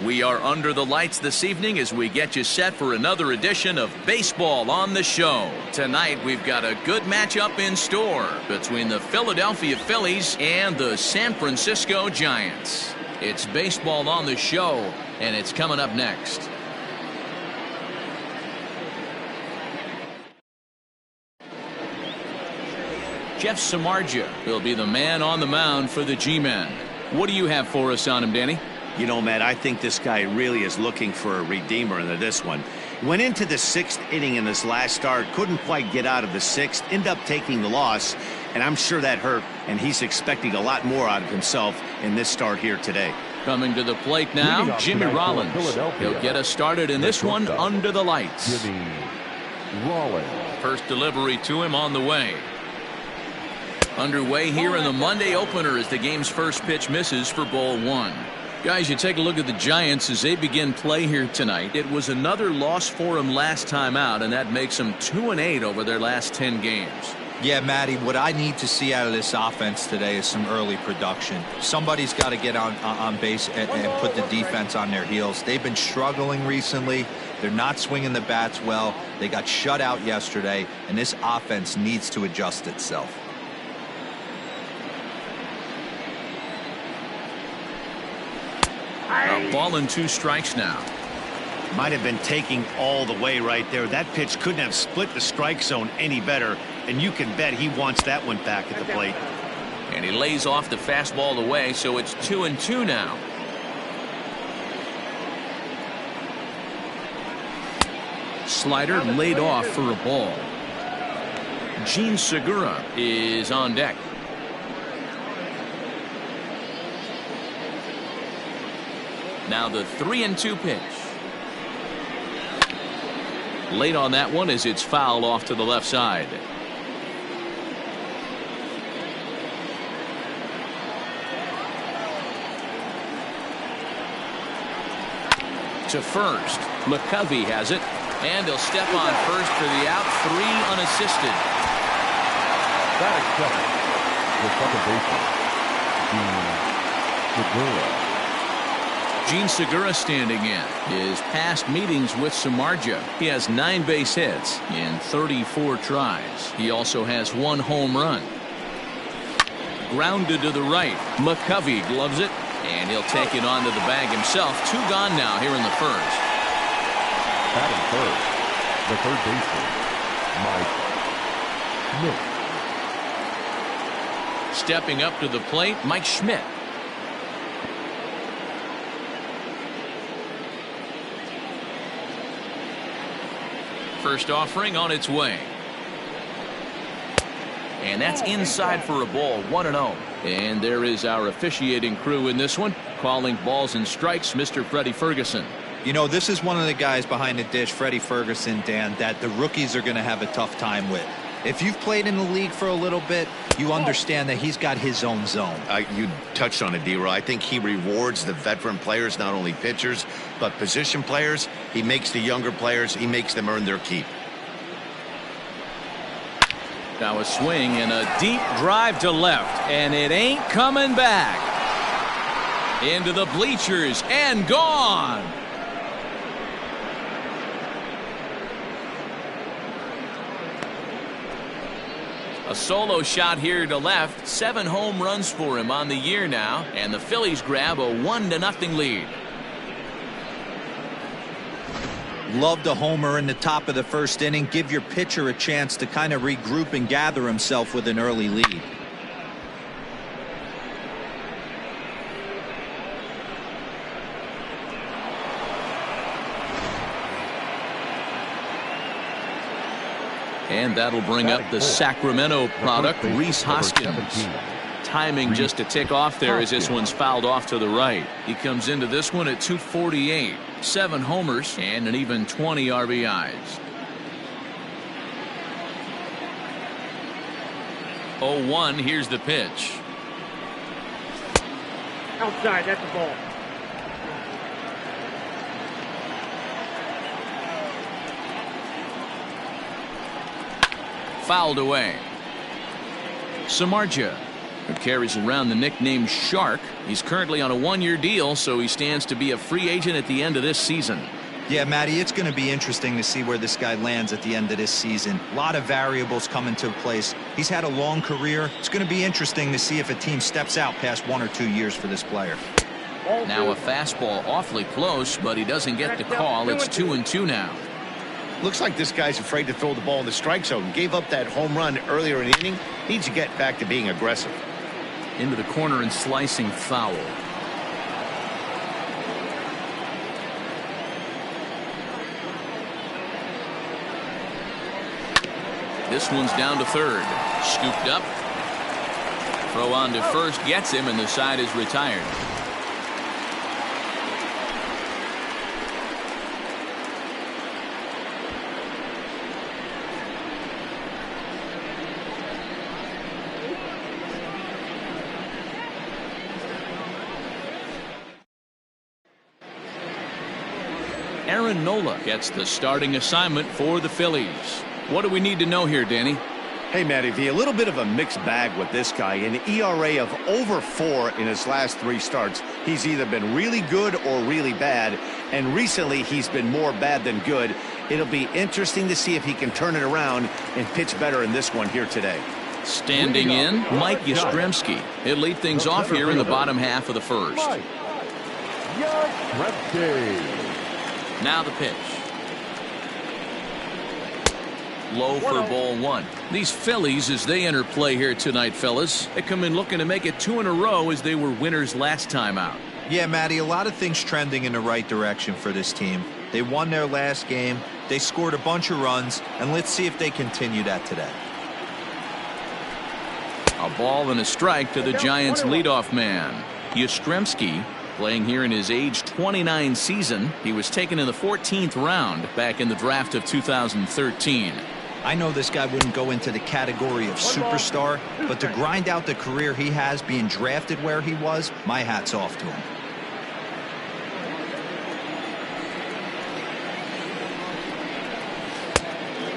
We are under the lights this evening as we get you set for another edition of Baseball on the Show. Tonight we've got a good matchup in store between the Philadelphia Phillies and the San Francisco Giants. It's Baseball on the Show, and it's coming up next. Jeff Samardzija will be the man on the mound for the G-Men. What do you have for us on him, Danny? You know, Matt, I think this guy really is looking for a redeemer into this one. Went into the 6th inning in this last start, couldn't quite get out of the 6th, ended up taking the loss, and I'm sure that hurt, and he's expecting a lot more out of himself in this start here today. Coming to the plate now, Jimmy Rollins. He'll get us started in this one under the lights. Jimmy Rollins. First delivery to him on the way. Underway here in the Monday opener as the game's first pitch misses for ball 1. Guys, you take a look at the Giants as they begin play here tonight. It was another loss for them last time out, and that makes them 2-8 over their last 10 games. Yeah, Matty, what I need to see out of this offense today is some early production. Somebody's got to get on base and put the defense on their heels. They've been struggling recently. They're not swinging the bats well. They got shut out yesterday, and this offense needs to adjust itself. A ball and 2 strikes now. Might have been taking all the way right there. That pitch couldn't have split the strike zone any better, and you can bet he wants that one back at the plate. And he lays off the fastball away, so it's 2-2 now. Slider laid off for a ball. Gene Segura is on deck. Now the 3-2 pitch. Late on that one as it's fouled off to the left side. To first. McCovey has it. And he'll step on first for the out. 3 unassisted. Batting second. The second baseman, Segura. Gene Segura standing in. His past meetings with Samardzija. He has 9 base hits in 34 tries. He also has 1 home run. Grounded to the right. McCovey gloves it, and he'll take it onto the bag himself. 2 gone now here in the first. Batting third, the third baseman, Mike Schmidt. Stepping up to the plate, Mike Schmidt. First offering on its way. And that's inside for a ball. 1-0. And there is our officiating crew in this one, calling balls and strikes, Mr. Freddie Ferguson. You know, this is one of the guys behind the dish, Freddie Ferguson, Dan, that the rookies are going to have a tough time with. If you've played in the league for a little bit, you understand that he's got his own zone. You touched on it, D-Roy. I think he rewards the veteran players, not only pitchers, but position players. He makes the younger players, he makes them earn their keep. Now a swing and a deep drive to left, and it ain't coming back. Into the bleachers and gone. A solo shot here to left. 7 home runs for him on the year now, and the Phillies grab a 1-0 lead. Love the homer in the top of the first inning. Give your pitcher a chance to kind of regroup and gather himself with an early lead. And that'll bring up the Sacramento product, Rhys Hoskins. Timing just to tick off there as this one's fouled off to the right. He comes into this one at 248. 7 homers and an even 20 RBIs. 0-1, here's the pitch. Outside, that's a ball. Fouled away. Samardzija who carries around the nickname Shark. He's currently on a one-year deal, so he stands to be a free agent at the end of this season. Yeah, Matty, it's going to be interesting to see where this guy lands at the end of this season. A lot of variables come into place. He's had a long career. It's going to be interesting to see if a team steps out past 1 or 2 years for this player. Now a fastball awfully close, but he doesn't get the call. It's 2-2 now. Looks like this guy's afraid to throw the ball in the strike zone. Gave up that home run earlier in the inning. Needs to get back to being aggressive. Into the corner and slicing foul. This one's down to third. Scooped up. Throw on to first gets him, and the side is retired. Aaron Nola gets the starting assignment for the Phillies. What do we need to know here, Danny? Hey, Matty V, a little bit of a mixed bag with this guy. An ERA of over 4 in his last 3 starts. He's either been really good or really bad, and recently he's been more bad than good. It'll be interesting to see if he can turn it around and pitch better in this one here today. Standing in, Mike Yastrzemski. He'll lead things off here in the bottom half of the first. Now the pitch. Low for ball 1. These Phillies, as they enter play here tonight, fellas, they come in looking to make it 2 in a row as they were winners last time out. Yeah, Matty, a lot of things trending in the right direction for this team. They won their last game. They scored a bunch of runs, and let's see if they continue that today. A ball and a strike to the Giants' leadoff man. Yastrzemski, playing here in his age 29 season. He was taken in the 14th round back in the draft of 2013. I know this guy wouldn't go into the category of superstar, but to grind out the career he has being drafted where he was, my hat's off to him.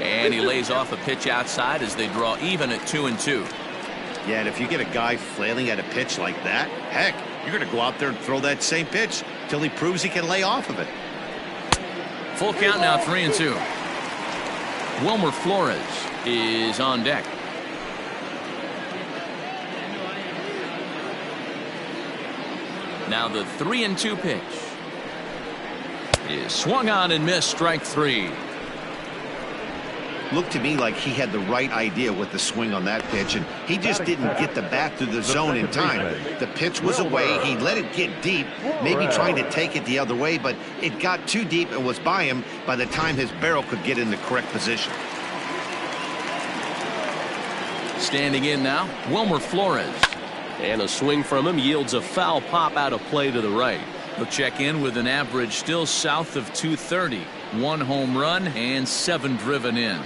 And he lays off a pitch outside as they draw even at 2-2. Yeah, and if you get a guy flailing at a pitch like that, heck, you're going to go out there and throw that same pitch till he proves he can lay off of it. Full count now, 3-2. Wilmer Flores is on deck. Now the 3-2 pitch is swung on and missed, strike 3. Looked to me like he had the right idea with the swing on that pitch, and he just didn't get the bat through the zone in time. The pitch was away. He let it get deep, maybe trying to take it the other way, but it got too deep and was by him by the time his barrel could get in the correct position. Standing in now, Wilmer Flores. And a swing from him yields a foul pop out of play to the right. He'll check in with an average still south of 230. 1 home run and 7 driven in.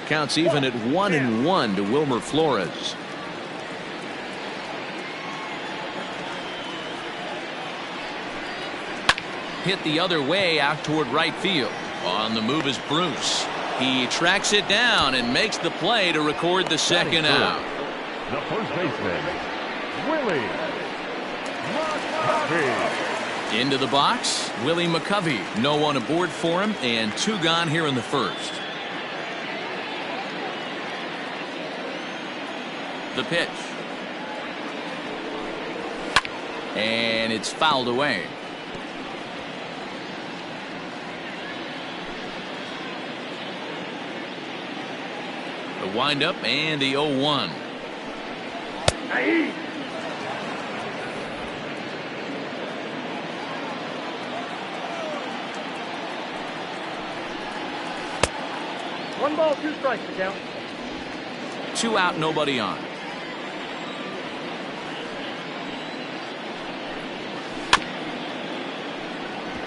Counts even at 1-1 to Wilmer Flores. Hit the other way out toward right field. On the move is Bruce. He tracks it down and makes the play to record the second out. The first baseman, Willie McCovey. Into the box, Willie McCovey. No one aboard for him, and 2 gone here in the first. The pitch. And it's fouled away. The windup and the 0-1. One ball, 2 strikes to count. 2 out, nobody on.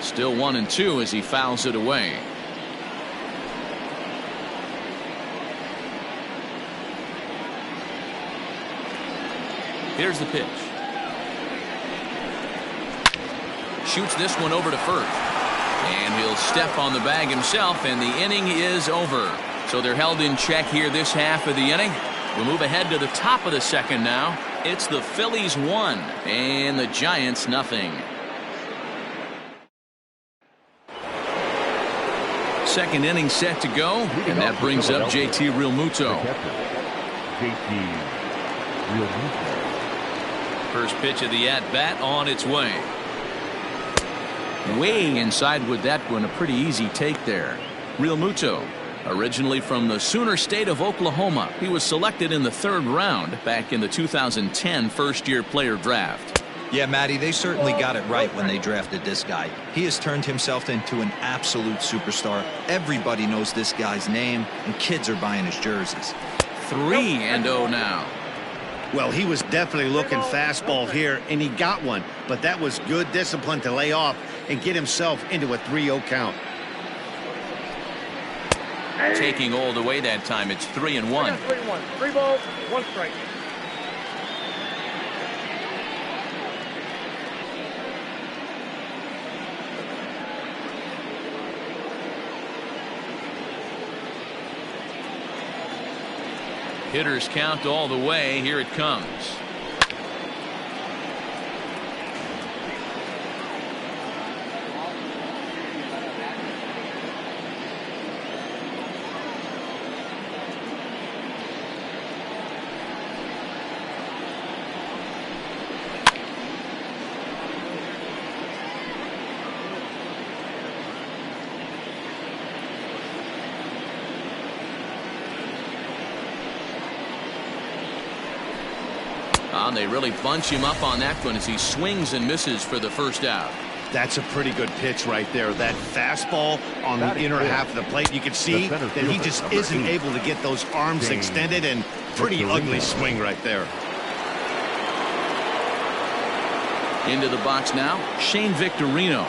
Still 1-2 as he fouls it away. Here's the pitch. Shoots this one over to first. And he'll step on the bag himself, and the inning is over. So they're held in check here this half of the inning. We'll move ahead to the top of the second now. It's the Phillies 1 and the Giants nothing. Second inning set to go, and that brings up JT Realmuto. First pitch of the at-bat on its way. Way inside with that one, a pretty easy take there. Realmuto, originally from the Sooner State of Oklahoma. He was selected in the 3rd round back in the 2010 first-year player draft. Yeah, Matty, they certainly got it right when they drafted this guy. He has turned himself into an absolute superstar. Everybody knows this guy's name, and kids are buying his jerseys. 3-0 now. Well, he was definitely looking fastball here, and he got one. But that was good discipline to lay off and get himself into a 3-0 count. Taking all the way that time, it's 3-1. 3 balls, 1 strike. Hitters count all the way. Here it comes. They really bunch him up on that one as he swings and misses for the first out. That's a pretty good pitch right there. That fastball on the inner half of the plate. You can see that he just isn't able to get those arms extended, and pretty ugly swing right there. Into the box now, Shane Victorino.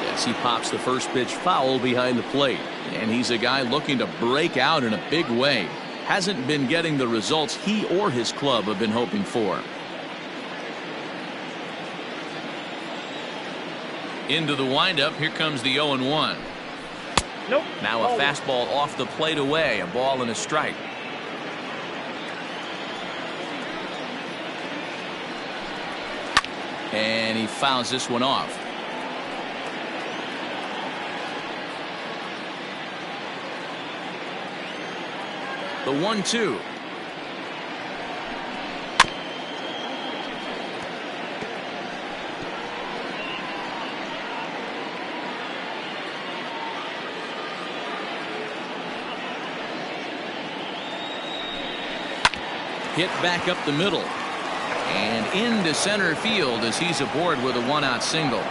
Yes, he pops the first pitch foul behind the plate. And he's a guy looking to break out in a big way. Hasn't been getting the results he or his club have been hoping for. Into the windup. Here comes the 0-1. Nope. Now a fastball off the plate away. A ball and a strike. And he fouls this one off. The 1-2. Hit back up the middle. And into center field as he's aboard with a 1-out single.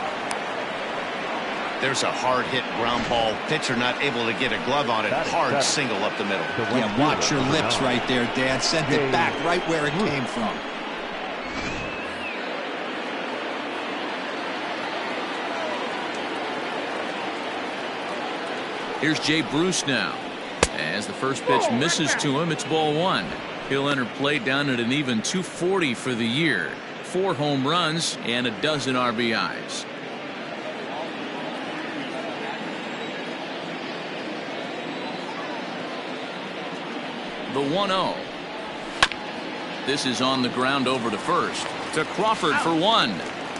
There's a hard hit ground ball. Pitcher not able to get a glove on it. Hard single up the middle. Yeah, watch your lips right there, Dan. Sent it back right where it came from. Here's Jay Bruce now. As the first pitch misses to him, it's ball 1. He'll enter play down at an even 240 for the year. 4 home runs and a dozen RBIs. The 1-0. This is on the ground over to first. To Crawford for 1.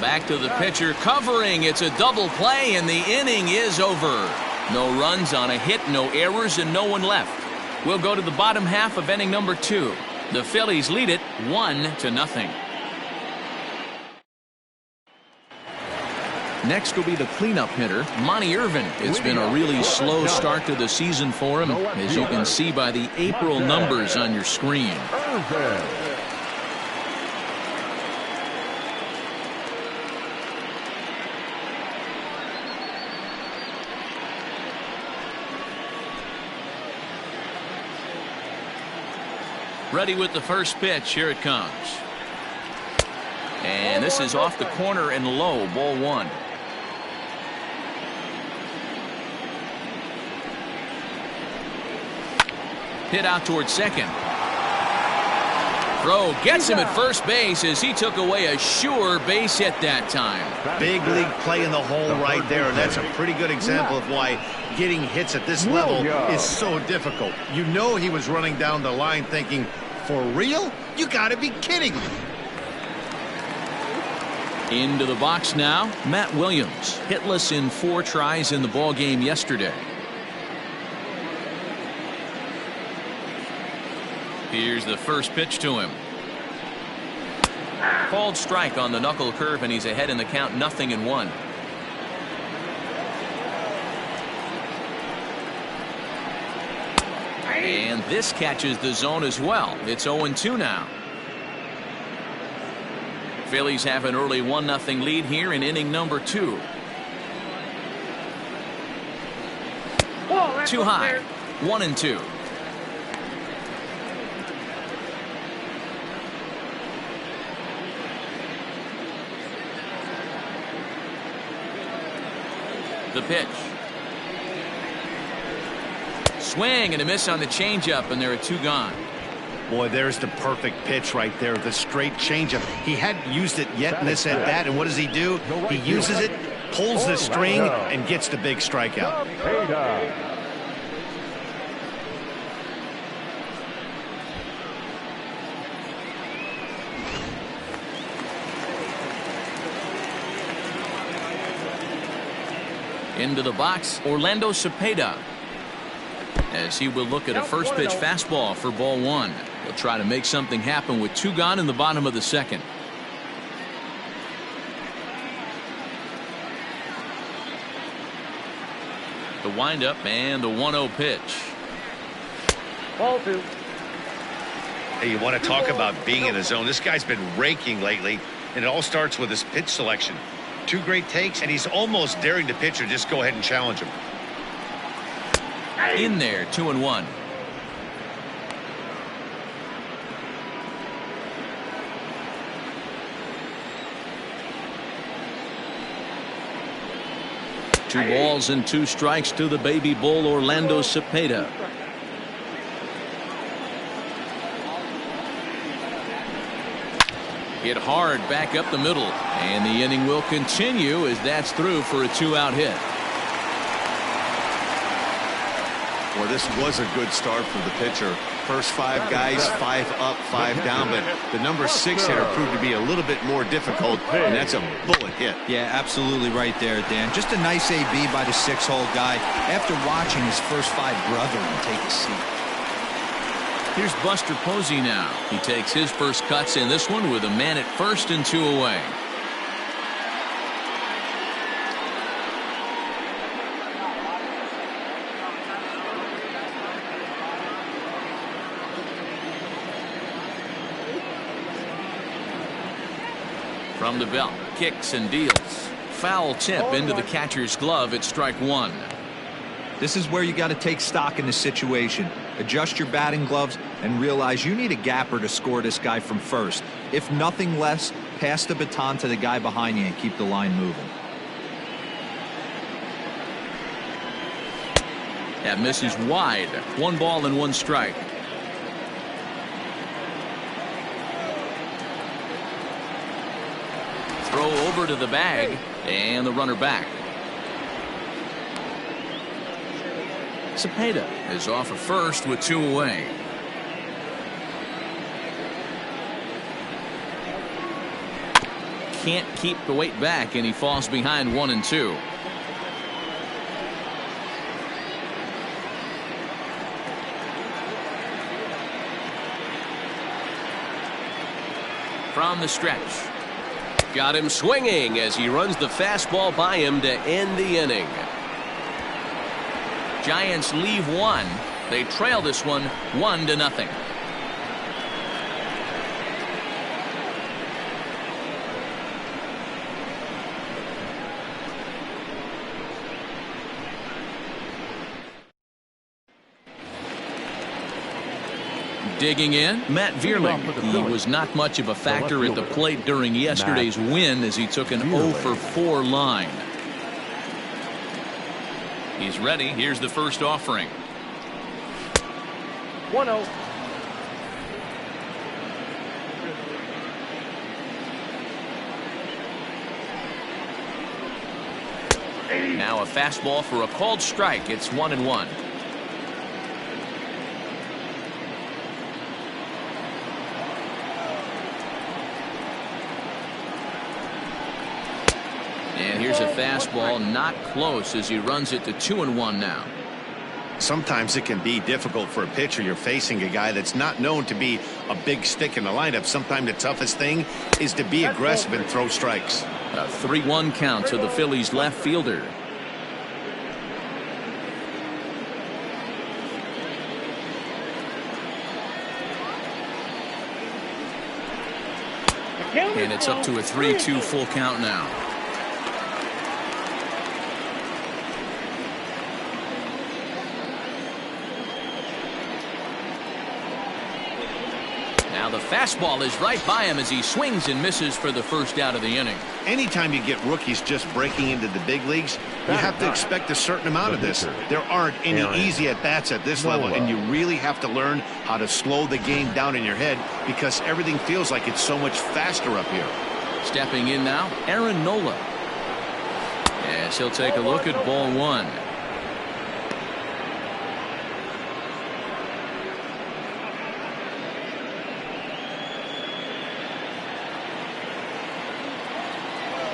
Back to the pitcher covering. It's a double play and the inning is over. No runs on a hit, no errors, and no one left. We'll go to the bottom half of inning number 2. The Phillies lead it 1-0. Next will be the cleanup hitter, Monty Irvin. It's been a really slow start to the season for him, as you can see by the April numbers on your screen. Ready with the first pitch. Here it comes. And this is off the corner and low, ball 1. Hit out towards second. Throw gets him at first base as he took away a sure base hit that time. Big league play in the hole right there, and that's a pretty good example of why getting hits at this level is so difficult. You know he was running down the line thinking, for real? You gotta be kidding me. Into the box now, Matt Williams, hitless in 4 tries in the ball game yesterday. Here's the first pitch to him. Called strike on the knuckle curve, and he's ahead in the count, 0-1. And this catches the zone as well. It's 0-2 now. Phillies have an early 1-0 lead here in inning number 2. Too high. 1-2. The pitch. Swing and a miss on the changeup, and there are 2 gone. Boy, there's the perfect pitch right there, the straight changeup. He hadn't used it yet in this at bat, and what does he do? He uses it, pulls the string, and gets the big strikeout. Into the box, Orlando Cepeda, as he will look at a first pitch fastball for ball 1. He'll try to make something happen with 2 gone in the bottom of the second. The windup and the 1-0 pitch. Ball 2. Hey, you want to talk about being in the zone? This guy's been raking lately, and it all starts with his pitch selection. 2 great takes, and he's almost daring the pitcher just go ahead and challenge him. In there, 2-1. Two balls and 2 strikes to the baby bull, Orlando Cepeda. Hit hard back up the middle, and the inning will continue as that's through for a 2-out hit. Well, this was a good start for the pitcher. First 5 guys, 5 up, 5 down, but the number 6 hitter proved to be a little bit more difficult, and that's a bullet hit. Yeah, absolutely right there, Dan. Just a nice AB by the 6-hole guy after watching his first 5 brethren take a seat. Here's Buster Posey now. He takes his first cuts in this one with a man at first and 2 away. From the belt, kicks and deals. Foul tip into the catcher's glove at strike 1. This is where you got to take stock in the situation. Adjust your batting gloves and realize you need a gapper to score this guy from first. If nothing less, pass the baton to the guy behind you and keep the line moving. That misses wide. 1 ball and 1 strike. Throw over to the bag, and the runner back. Cepeda is off of first with 2 away. Can't keep the weight back, and he falls behind 1 and 2. From the stretch. Got him swinging as he runs the fastball by him to end the inning. Giants leave 1. They trail this one 1-0. Digging in, Matt Vierling. He was not much of a factor at the plate during yesterday's win as he took an 0-for-4 line. He's ready. Here's the first offering. 1-0. Now a fastball for a called strike. It's 1-1. And here's a fastball, not close, as he runs it to 2-1 now. Sometimes it can be difficult for a pitcher. You're facing a guy that's not known to be a big stick in the lineup. Sometimes the toughest thing is to be aggressive and throw strikes. A 3-1 count to the Phillies left fielder. And it's up to a 3-2 full count now. Now the fastball is right by him as he swings and misses for the first out of the inning. Anytime you get rookies just breaking into the big leagues, you have to expect a certain amount of this. There aren't any easy at-bats at this level, and you really have to learn how to slow the game down in your head because everything feels like it's so much faster up here. Stepping in now, Aaron Nola. Yes, he'll take a look at ball one.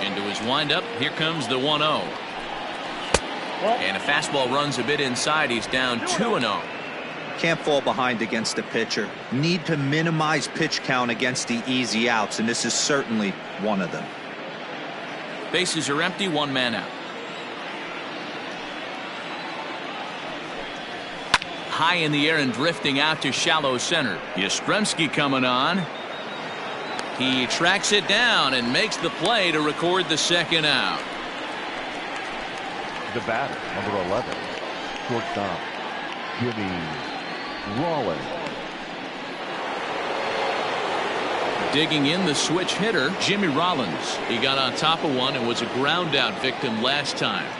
Into his windup, here comes the 1-0. And a fastball runs a bit inside. He's down 2-0. Can't fall behind against the pitcher. Need to minimize pitch count against the easy outs, and this is certainly one of them. Bases are empty, one man out. High in the air and drifting out to shallow center. Yastrzemski coming on. He tracks it down and makes the play to record the second out. The batter, number 11, shortstop, Jimmy Rollins. Digging in the switch hitter, Jimmy Rollins. He got on top of one and was a ground out victim last time.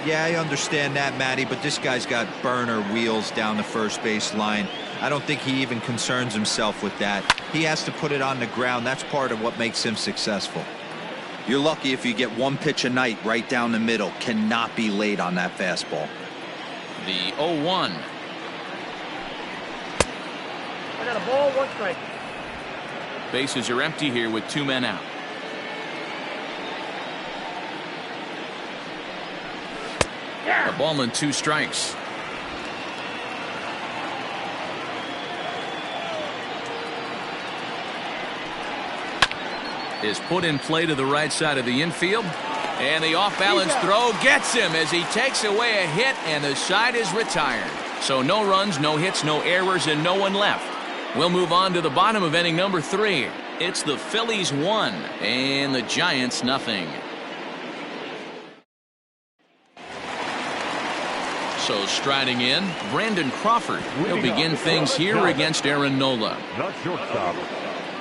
Yeah, I understand that, Matty, but this guy's got burner wheels down the first base line. I don't think he even concerns himself with that. He has to put it on the ground. That's part of what makes him successful. You're lucky if you get one pitch a night right down the middle. Cannot be late on that fastball. The 0-1. I got a ball, one strike. Bases are empty here with two men out. A ball and two strikes. Is put in play to the right side of the infield. And the off-balance throw gets him as he takes away a hit, and the side is retired. So no runs, no hits, no errors, and no one left. We'll move on to the bottom of inning number 3. It's the Phillies 1 and the Giants nothing. So striding in, Brandon Crawford. He'll begin things here against Aaron Nola. The shortstop,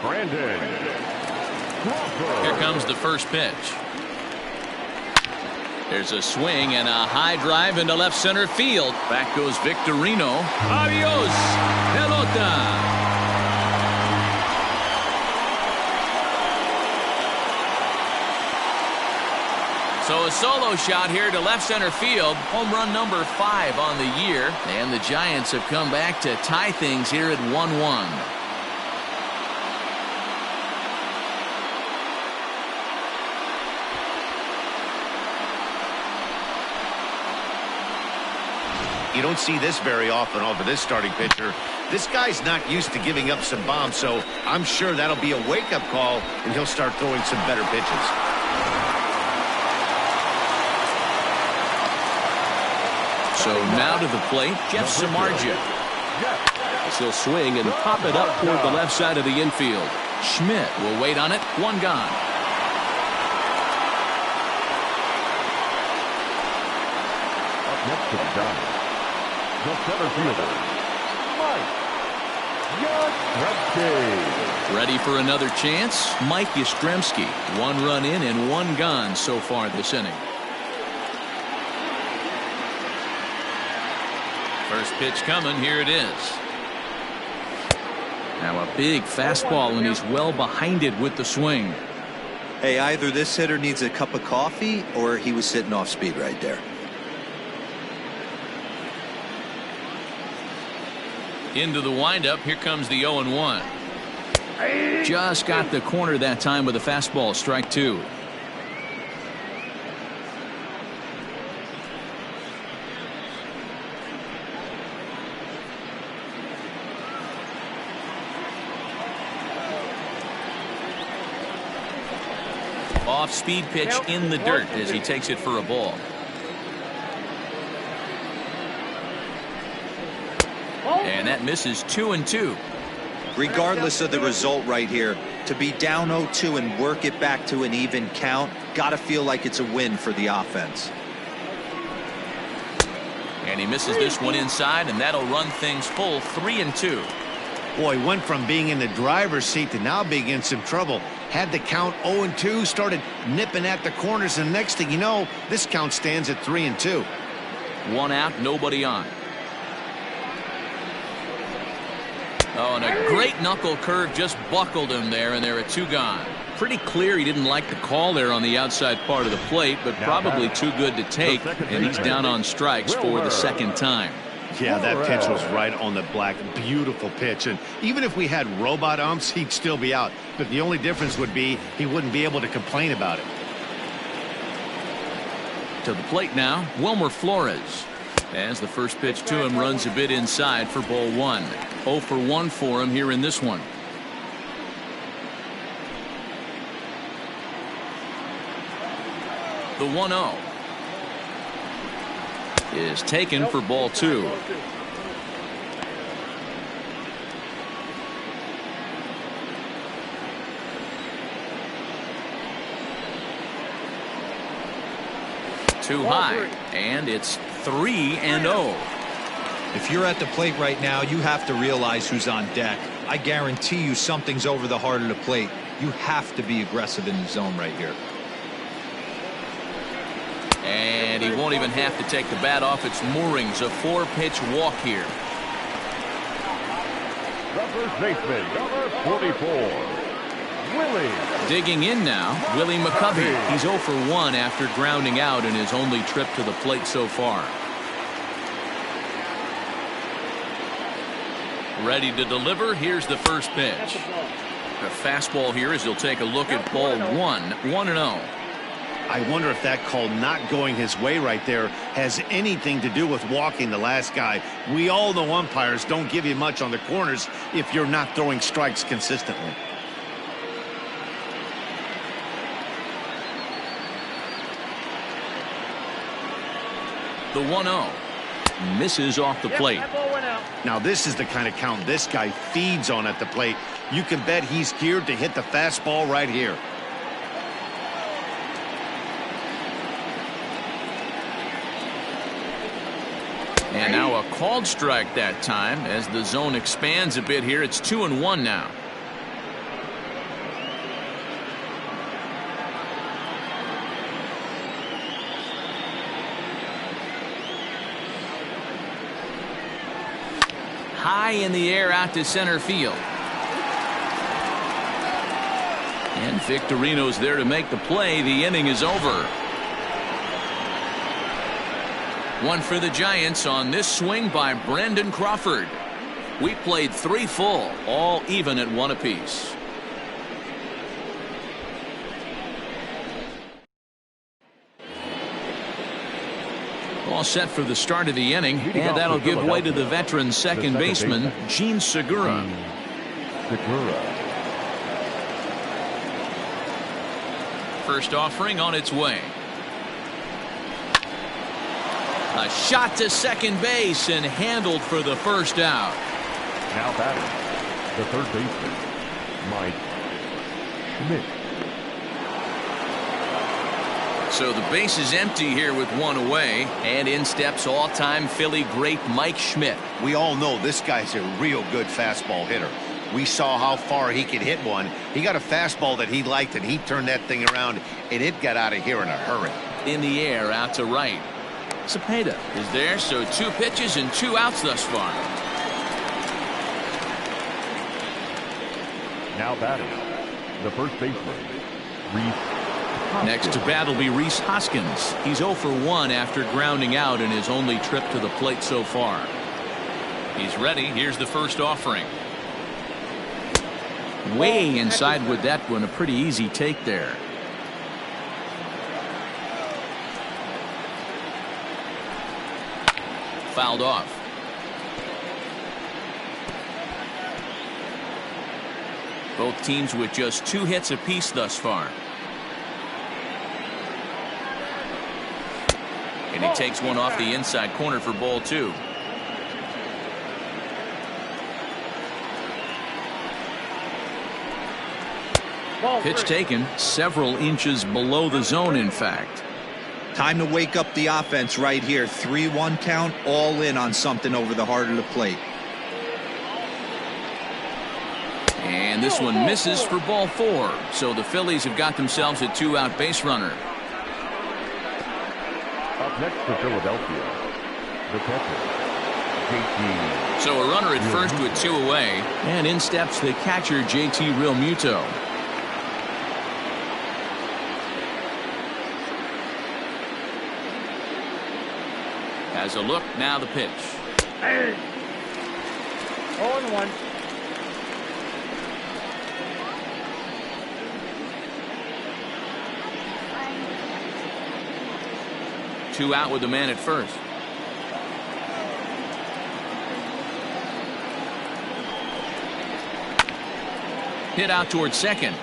Brandon Crawford. Here comes the first pitch. There's a swing and a high drive into left center field. Back goes Victorino. Adios, pelota. So a solo shot here to left center field. Home run number 5 on the year. And the Giants have come back to tie things here at 1-1. You don't see this very often over this starting pitcher. This guy's not used to giving up some bombs, so I'm sure that'll be a wake-up call, and he'll start throwing some better pitches. So now to the plate, Jeff Samardzija. He'll swing and pop it up toward the left side of the infield. Schmidt will wait on it. One gone. Up next to the Giants, the center fielder, Mike Yastrzemski. Ready for another chance? Mike Yastrzemski. 1 run in and 1 gone so far this inning. First pitch coming. Here it is. Now a big fastball, and he's well behind it with the swing. Hey, either this hitter needs a cup of coffee or he was sitting off speed right there. Into the windup. Here comes the 0-1. Just got the corner that time with a fastball. Strike two. Off-speed pitch in the dirt as he takes it for a ball. And that misses 2-2. Regardless of the result right here, to be down 0-2 and work it back to an even count, gotta feel like it's a win for the offense. And he misses this one inside, and that'll run things full 3-2. Boy, went from being in the driver's seat to now being in some trouble. Had the count 0-2, started nipping at the corners, and next thing you know, this count stands at 3-2. One out, nobody on. Oh, and a great knuckle curve just buckled him there, and there are two gone. Pretty clear he didn't like the call there on the outside part of the plate, but probably too good to take, and he's down on strikes for the second time. Yeah, that pitch was right on the black. Beautiful pitch. And even if we had robot umps, he'd still be out. But the only difference would be he wouldn't be able to complain about it. To the plate now, Wilmer Flores. As the first pitch to him runs a bit inside for ball one. 0 for 1 for him here in this one. The 1-0 is taken for ball two. Too high, and it's 3-0. If you're at the plate right now, you have to realize who's on deck. I guarantee you something's over the heart of the plate. You have to be aggressive in the zone right here. And he won't even have to take the bat off its moorings. A 4-pitch walk here. The first baseman, number 44, Willie. Digging in now, Willie McCovey. He's 0 for 1 after grounding out in his only trip to the plate so far. Ready to deliver. Here's the first pitch. A fastball here as he'll take a look at ball one. 1-0. I wonder if that call not going his way right there has anything to do with walking the last guy. We all know umpires don't give you much on the corners if you're not throwing strikes consistently. The 1-0 misses off the plate. Now this is the kind of count this guy feeds on at the plate. You can bet he's geared to hit the fastball right here. And now a called strike that time as the zone expands a bit here. It's 2-1 now. High in the air out to center field. And Victorino's there to make the play. The inning is over. One for the Giants on this swing by Brandon Crawford. We played 3 full, all even at 1 apiece. All set for the start of the inning, and that'll give way to the veteran second baseman, Gene Segura. First offering on its way. A shot to second base and handled for the first out. Now batting, the third baseman, Mike Schmidt. So the base is empty here with 1 away, and in steps all-time Philly great Mike Schmidt. We all know this guy's a real good fastball hitter. We saw how far he could hit one. He got a fastball that he liked, and he turned that thing around, and it got out of here in a hurry. In the air, out to right. Cepeda is there, so 2 pitches and 2 outs thus far. Now batting, the first baseman, Reese Next to bat will be Rhys Hoskins. He's 0 for 1 after grounding out in his only trip to the plate so far. He's ready. Here's the first offering. Way inside with that one. A pretty easy take there. Fouled off. Both teams with just 2 hits apiece thus far. And he takes one off the inside corner for ball 2. Pitch taken several inches below the zone, in fact. Time to wake up the offense right here. 3-1 count, all in on something over the heart of the plate. And this one misses for ball 4. So the Phillies have got themselves a 2-out base runner. Up next for Philadelphia, the catcher, JT. So a runner at first with 2 away. And in steps the catcher, JT Realmuto. Has a look, now the pitch. 0-1. Two out with the man at first. Hit out towards second.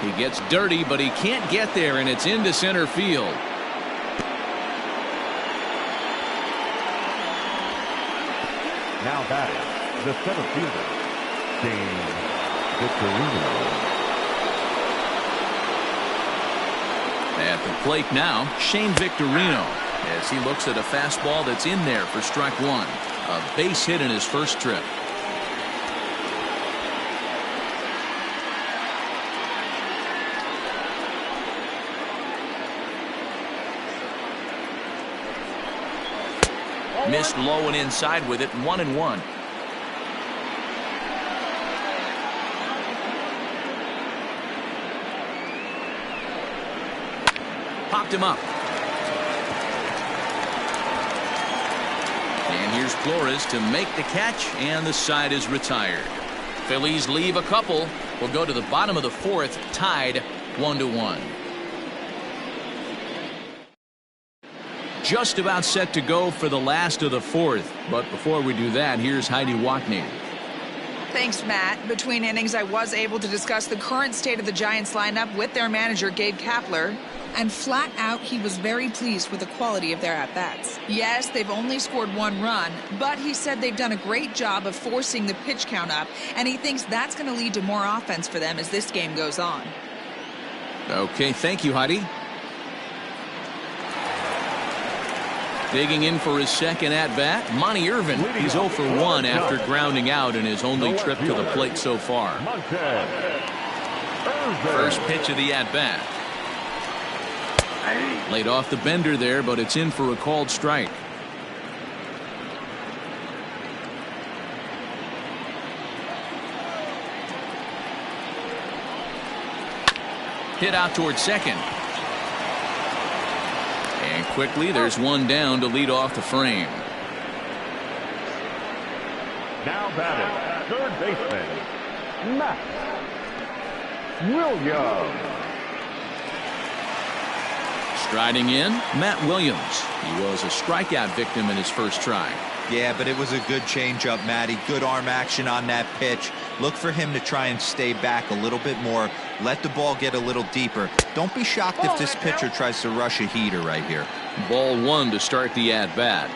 He gets dirty, but he can't get there, and it's into center field. Now batting, the center fielder, Shane Victorino. At the plate now, Shane Victorino, as he looks at a fastball that's in there for strike 1. A base hit in his first trip. Missed low and inside with it, 1-1. Popped him up. And here's Flores to make the catch, and the side is retired. Phillies leave a couple. We'll go to the bottom of the 4th, tied 1-1. Just about set to go for the last of the 4th. But before we do that, here's Heidi Watney. Thanks, Matt. Between innings, I was able to discuss the current state of the Giants lineup with their manager, Gabe Kapler. And flat out, he was very pleased with the quality of their at-bats. Yes, they've only scored 1 run, but he said they've done a great job of forcing the pitch count up, and he thinks that's going to lead to more offense for them as this game goes on. Okay, thank you, Heidi. Digging in for his second at-bat, Monty Irvin. He's 0 for 1 after grounding out in his only trip to the plate so far. First pitch of the at-bat. Laid off the bender there, but it's in for a called strike. Hit out towards second. And quickly, there's one down to lead off the frame. Now batting, third baseman, Matt Williams. Striding in, Matt Williams. He was a strikeout victim in his first try. Yeah, but it was a good changeup, Matty. Good arm action on that pitch. Look for him to try and stay back a little bit more. Let the ball get a little deeper. Don't be shocked if this pitcher tries to rush a heater right here. Ball 1 to start the at-bat.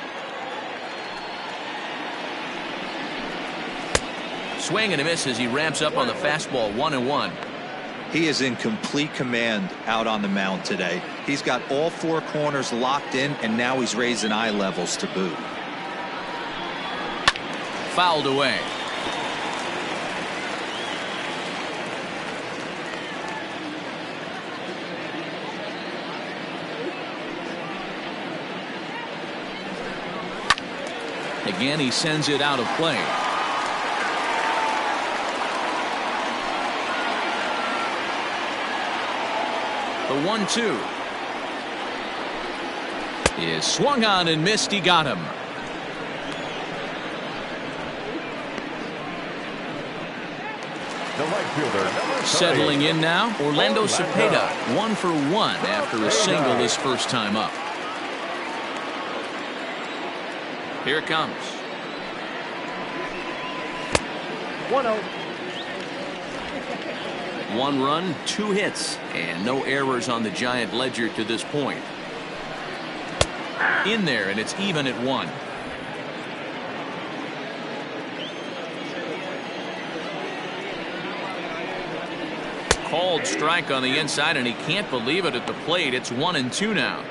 Swing and a miss as he ramps up on the fastball, 1-1. He is in complete command out on the mound today. He's got all 4 corners locked in, and now he's raising eye levels to boot. Fouled away. Again, he sends it out of play. The 1-2 is swung on and missed. He got him. The right fielder, number Settling 30. in now, Orlando Cepeda, 1 for 1 after a single his first time up. Here it comes. 1-0. 1 run, 2 hits, and no errors on the Giant ledger to this point. In there, and it's even at 1. Called strike on the inside, and he can't believe it at the plate. It's 1-2 now.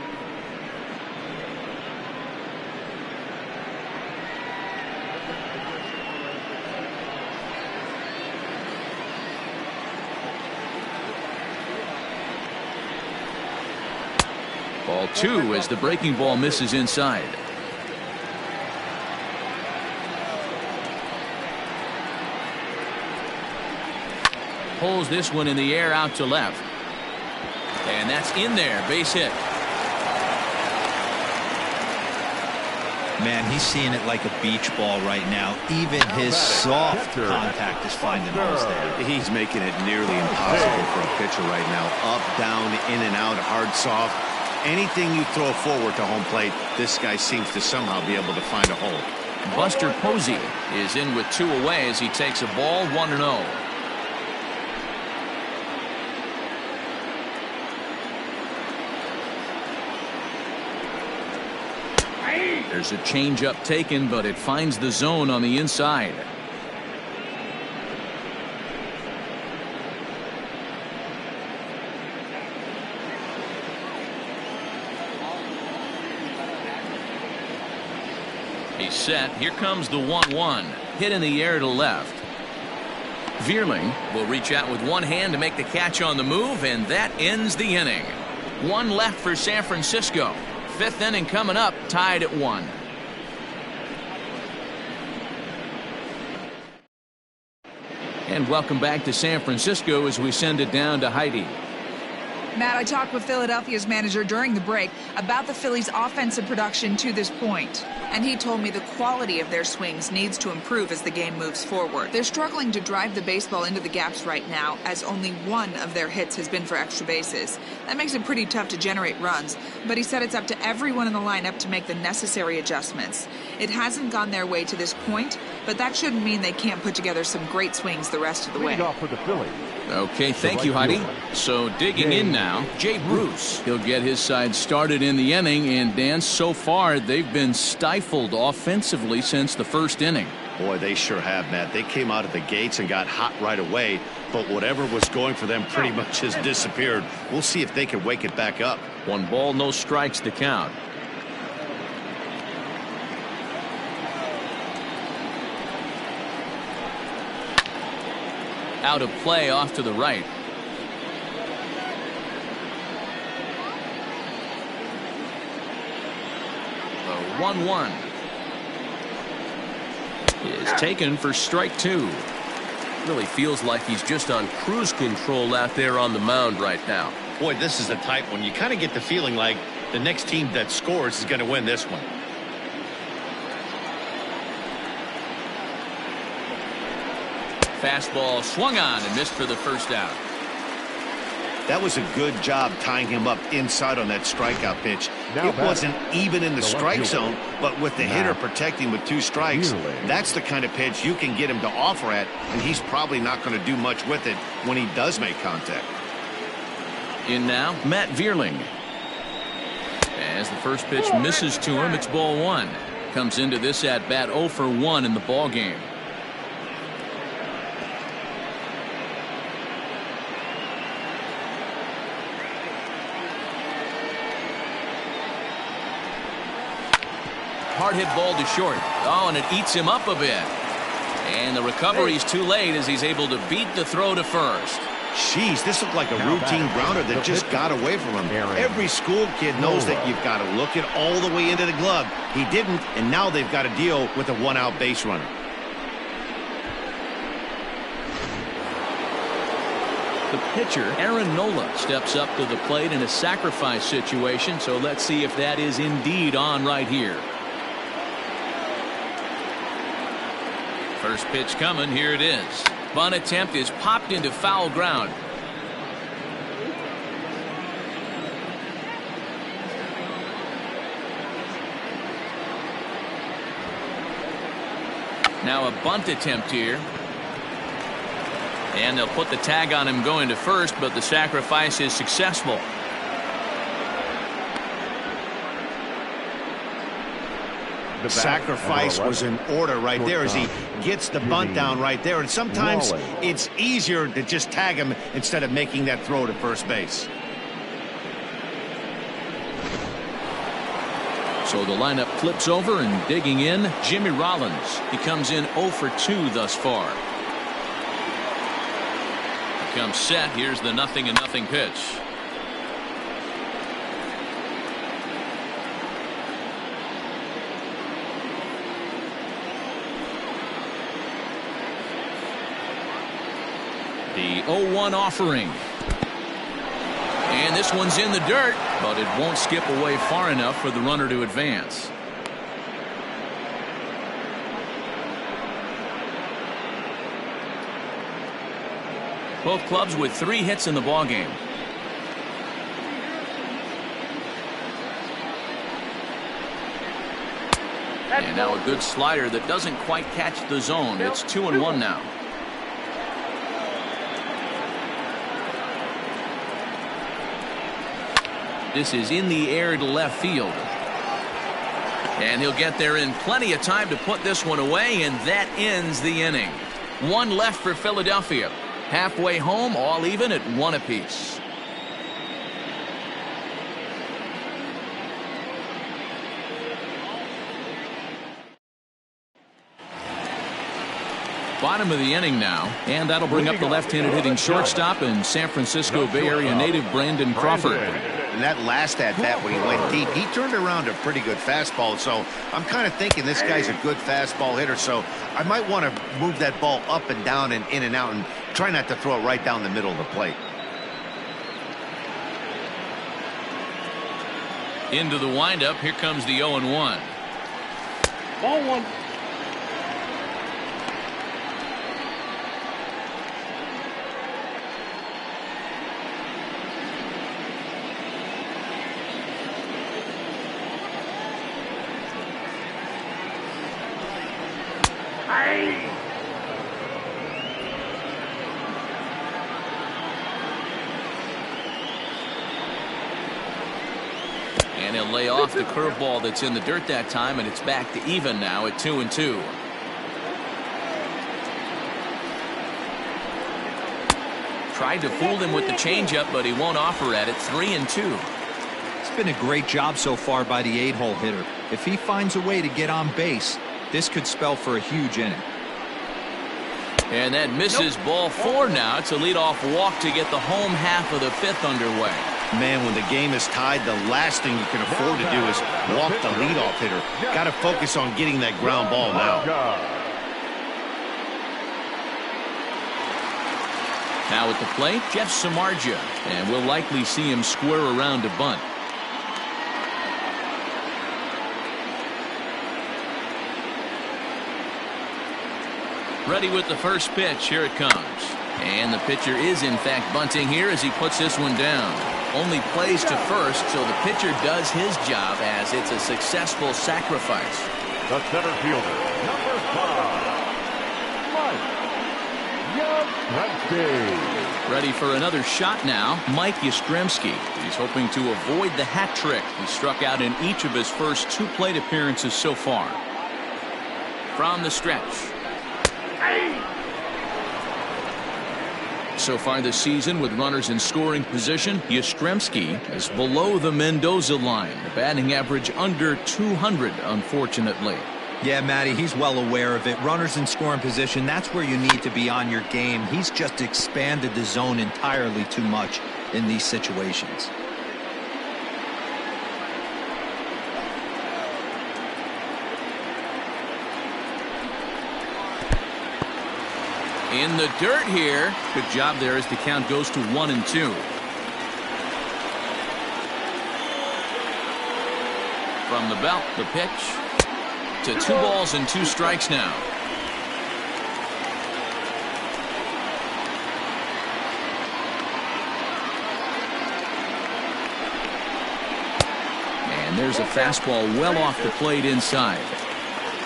Ball 2 as the breaking ball misses inside. Pulls this one in the air out to left. And that's in there. Base hit. Man, he's seeing it like a beach ball right now. Even his soft contact is finding holes there. He's making it nearly impossible for a pitcher right now. Up, down, in and out, hard, soft. Anything you throw forward to home plate, this guy seems to somehow be able to find a hole. Buster Posey is in with 2 away as he takes a ball 1-0. There's a changeup taken, but it finds the zone on the inside. He's set. Here comes the 1-1. Hit in the air to left. Vierling will reach out with one hand to make the catch on the move, and that ends the inning. 1 left for San Francisco. 5th inning coming up, tied at 1. And welcome back to San Francisco as we send it down to Heidi. Matt, I talked with Philadelphia's manager during the break about the Phillies' offensive production to this point, and he told me the quality of their swings needs to improve as the game moves forward. They're struggling to drive the baseball into the gaps right now, as only 1 of their hits has been for extra bases. That makes it pretty tough to generate runs, but he said it's up to everyone in the lineup to make the necessary adjustments. It hasn't gone their way to this point, but that shouldn't mean they can't put together some great swings the rest of the way. Lead off for the Phillies. Okay, thank you, Heidi. So digging in now, Jay Bruce. He'll get his side started in the inning, and Dan, so far they've been stifled offensively since the first inning. Boy, they sure have, Matt. They came out of the gates and got hot right away, but whatever was going for them pretty much has disappeared. We'll see if they can wake it back up. 1 ball, no strikes to count. Out of play off to the right. The 1-1 is taken for strike 2. Really feels like he's just on cruise control out there on the mound right now. Boy, this is a tight one. You kind of get the feeling like the next team that scores is going to win this one. Fastball swung on and missed for the first out. That was a good job tying him up inside on that strikeout pitch. Now It wasn't even in the strike zone, but with the hitter protecting with 2 strikes, that's the kind of pitch you can get him to offer at, and he's probably not going to do much with it when he does make contact. In now, Matt Vierling. As the first pitch misses to him, it's ball 1. Comes into this at bat 0 for 1 in the ball game. Hard hit ball to short. Oh, and it eats him up a bit. And the recovery's too late as he's able to beat the throw to first. Jeez, this looked like a routine grounder that just got away from him. Every school kid knows that you've got to look it all the way into the glove. He didn't, and now they've got to deal with a 1-out base runner. The pitcher, Aaron Nola, steps up to the plate in a sacrifice situation, so let's see if that is indeed on right here. First pitch coming. Here it is. Bunt attempt is popped into foul ground. Now a bunt attempt here. And they'll put the tag on him going to first, but the sacrifice is successful. The sacrifice was in order right there as he gets the bunt down right there. And sometimes it's easier to just tag him instead of making that throw to first base. So the lineup flips over, and digging in, Jimmy Rollins. He comes in 0 for 2 thus far. He comes set. Here's the 0-0 pitch. The 0-1 offering. And this one's in the dirt, but it won't skip away far enough for the runner to advance. Both clubs with 3 hits in the ballgame. And now a good slider that doesn't quite catch the zone. It's 2-1 now. This is in the air to left field. And he'll get there in plenty of time to put this one away, and that ends the inning. 1 left for Philadelphia. Halfway home, all even at 1 apiece. Bottom of the inning now, and that'll bring up the left-handed hitting shortstop and San Francisco Bay Area native Brandon Crawford. And that last at-bat when he went deep, he turned around a pretty good fastball. So I'm kind of thinking this guy's a good fastball hitter. So I might want to move that ball up and down and in and out and try not to throw it right down the middle of the plate. Into the windup. Here comes the 0-1. Ball 1. And he'll lay off the curveball that's in the dirt that time, and it's back to even now at 2-2. Tried to fool him with the changeup, but he won't offer at it. 3-2. It's been a great job so far by the 8-hole hitter. If he finds a way to get on base, this could spell for a huge inning. And that misses ball 4 now. It's a leadoff walk to get the home half of the 5th underway. Man, when the game is tied, the last thing you can afford to do is walk the leadoff hitter. Got to focus on getting that ground ball now. Now at the plate, Jeff Samardzija, and we'll likely see him square around to bunt. Ready with the first pitch. Here it comes. And the pitcher is in fact bunting here as he puts this one down. Only plays to first, so the pitcher does his job as it's a successful sacrifice. The center fielder, number 5, Mike Yastrzemski. Ready for another shot now, Mike Yastrzemski. He's hoping to avoid the hat trick. He struck out in each of his first 2 plate appearances so far. From the stretch. So far this season, with runners in scoring position, Yastrzemski is below the Mendoza line. The batting average under 200, unfortunately. Yeah, Matty, he's well aware of it. Runners in scoring position, that's where you need to be on your game. He's just expanded the zone entirely too much in these situations. In the dirt here. Good job there as the count goes to 1-2. From the belt, the pitch to 2 balls and 2 strikes now. And there's a fastball well off the plate inside.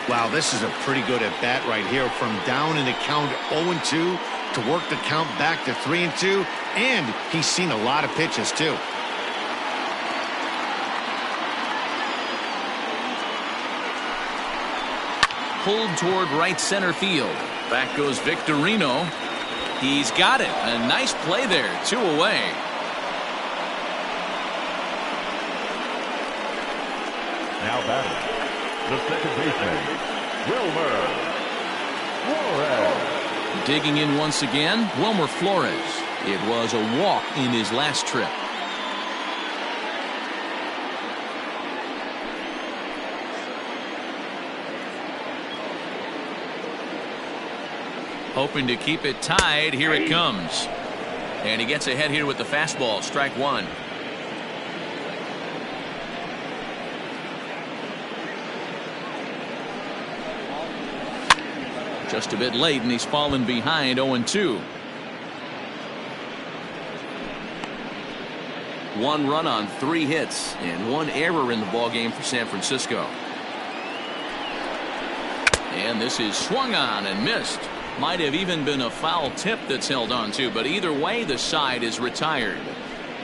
Wow, this is a pretty good at bat right here. From down in the count 0-2 to work the count back to 3-2, and he's seen a lot of pitches too. Pulled toward right center field. Back goes Victorino. He's got it. A nice play there. 2 away. Now batting, the second baseman, Wilmer Flores. Digging in once again, Wilmer Flores. It was a walk in his last trip. Hoping to keep it tied. Here it comes. And he gets ahead here with the fastball. Strike 1. Just a bit late, and he's fallen behind 0-2. 1 run on 3 hits and 1 error in the ballgame for San Francisco. And this is swung on and missed. Might have even been a foul tip that's held on to, but either way, the side is retired.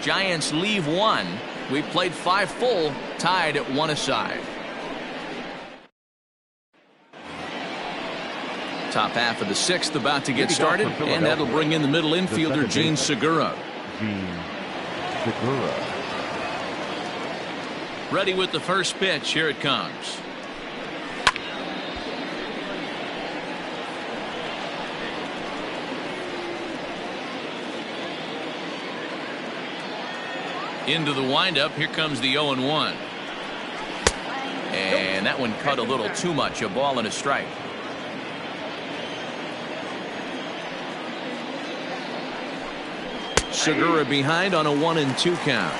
Giants leave 1. We played 5 full, tied at 1 aside. Top half of the 6th about to get started, and that'll bring in the middle infielder, Gene Segura. Ready with the first pitch. Here it comes. Into the windup. Here comes the 0-1. And that one cut a little too much. A ball and a strike. Segura behind on a 1-2 count.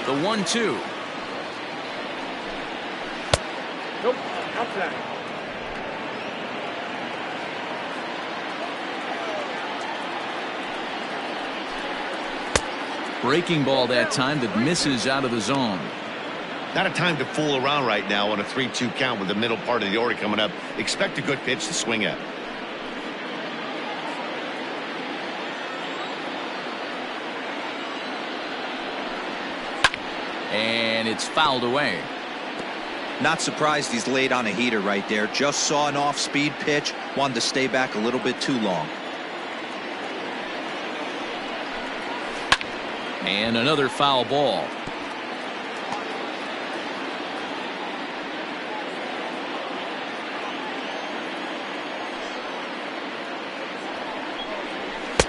The 1-2. Nope, outside. Breaking ball that time that misses out of the zone. Not a time to fool around right now on a 3-2 count with the middle part of the order coming up. Expect a good pitch to swing at. And it's fouled away. Not surprised he's laid on a heater right there. Just saw an off-speed pitch. Wanted to stay back a little bit too long. And another foul ball.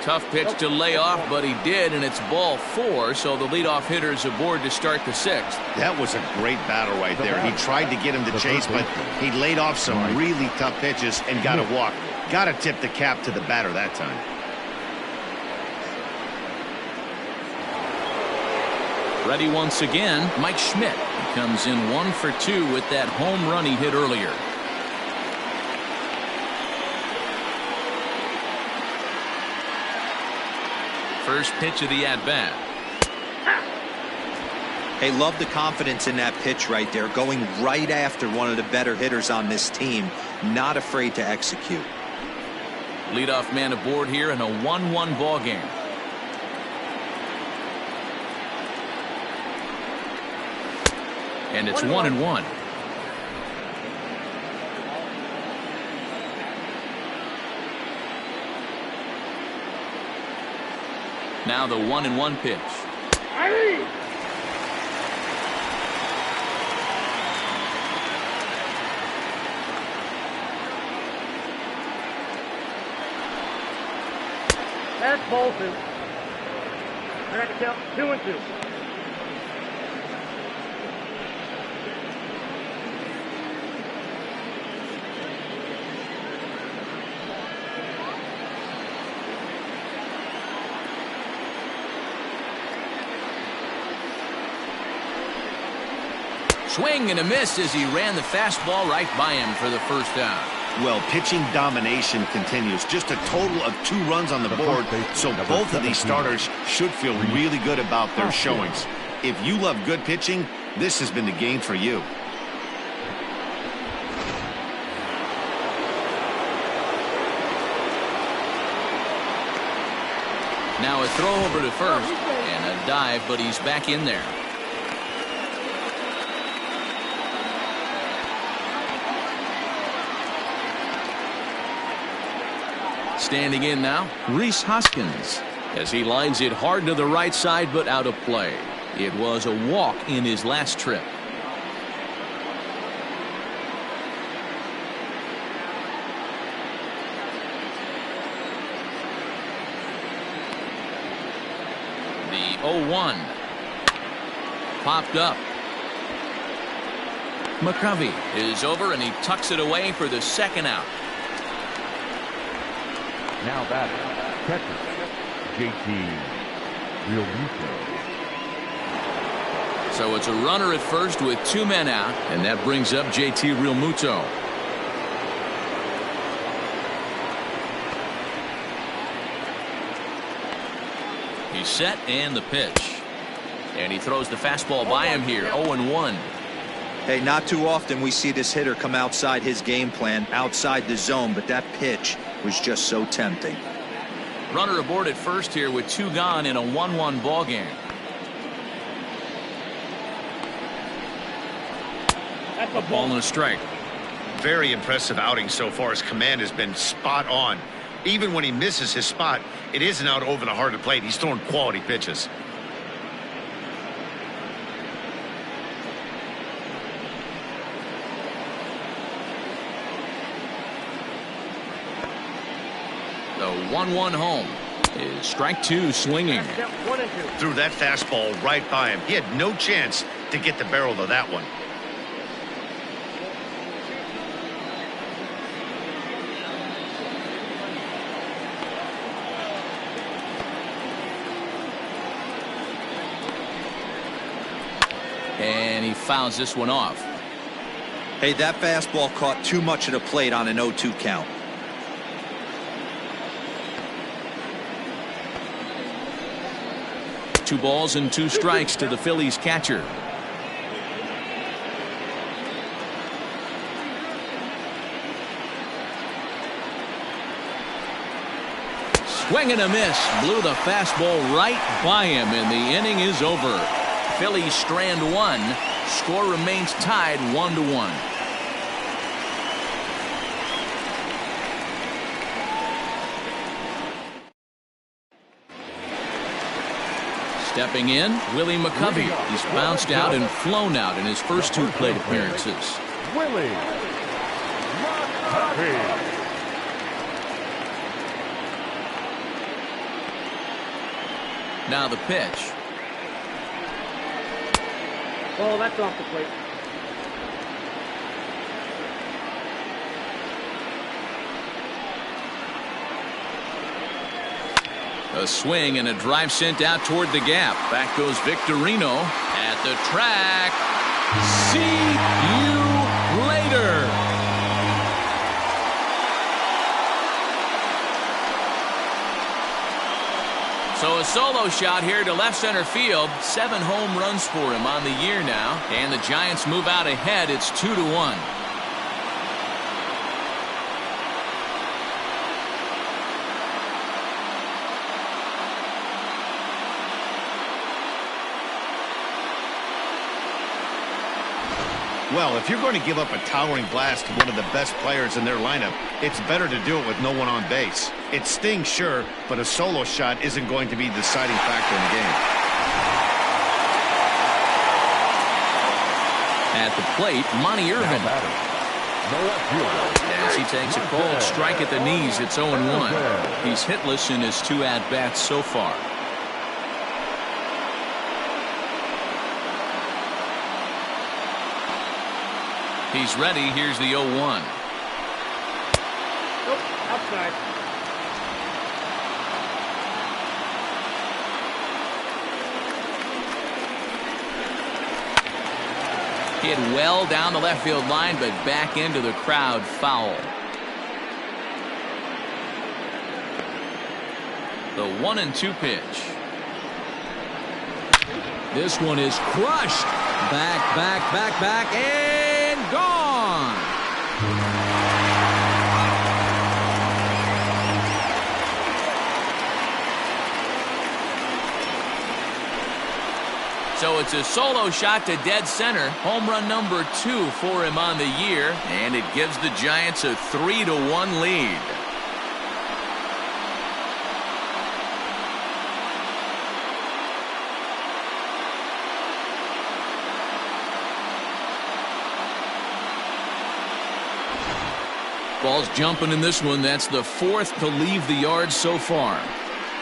Tough pitch to lay off, but he did, and it's ball 4, so the leadoff hitter is aboard to start the 6th. That was a great battle right there. He tried to get him to chase, but he laid off some really tough pitches and got a walk. Got to tip the cap to the batter that time. Ready once again, Mike Schmidt. He comes in 1 for 2 with that home run he hit earlier. First pitch of the at-bat. Hey, love the confidence in that pitch right there. Going right after one of the better hitters on this team. Not afraid to execute. Leadoff man aboard here in a 1-1 ball game. And it's 1-1. Now the 1-1 pitch. That's Bolton. I got to count 2-2. Swing and a miss as he ran the fastball right by him for the first down. Well, pitching domination continues. Just a total of 2 runs on the board, so both of these starters should feel really good about their showings. If you love good pitching, this has been the game for you. Now a throw over to first and a dive, but he's back in there. Standing in now, Rhys Hoskins, as he lines it hard to the right side but out of play. It was a walk in his last trip. The 0-1 popped up. McCovey is over and he tucks it away for the second out. Now batter, catcher, JT Realmuto. So it's a runner at first with 2 men out, and that brings up JT Realmuto. He's set and the pitch. And he throws the fastball by him here, 0-1. Hey, not too often we see this hitter come outside his game plan, outside the zone, but that pitch was just so tempting. Runner aboard at first here with 2 gone in a 1-1 ball game. A ball and a strike. Very impressive outing so far. His command has been spot on. Even when he misses his spot, it isn't out over the heart of the plate. He's throwing quality pitches. The 1-1 home is strike 2 swinging. Threw that fastball right by him. He had no chance to get the barrel of that one. And he fouls this one off. Hey, that fastball caught too much of the plate on an 0-2 count. Two balls and 2 strikes to the Phillies catcher. Swing and a miss. Blew the fastball right by him, and the inning is over. Phillies strand 1. Score remains tied 1-1. Stepping in, Willie McCovey. He's bounced out and flown out in his first 2 plate appearances. Willie McCovey. Now the pitch. Oh, that's off the plate. A swing and a drive sent out toward the gap. Back goes Victorino at the track. See you later. So a solo shot here to left center field. 7 home runs for him on the year now. And the Giants move out ahead. It's 2-1. Well, if you're going to give up a towering blast to one of the best players in their lineup, it's better to do it with no one on base. It stings, sure, but a solo shot isn't going to be the deciding factor in the game. At the plate, Monty Irvin. As he takes a cold strike at the knees, it's 0-1. He's hitless in his 2 at-bats so far. He's ready. Here's the 0-1. Nope, outside. Hit well down the left field line, but back into the crowd, foul. The 1-2 pitch. This one is crushed. Back, and gone. So it's a solo shot to dead center. Home run number 2 for him on the year, and it gives the Giants a 3-1 lead. Ball's jumping in this one. That's the 4th to leave the yard so far.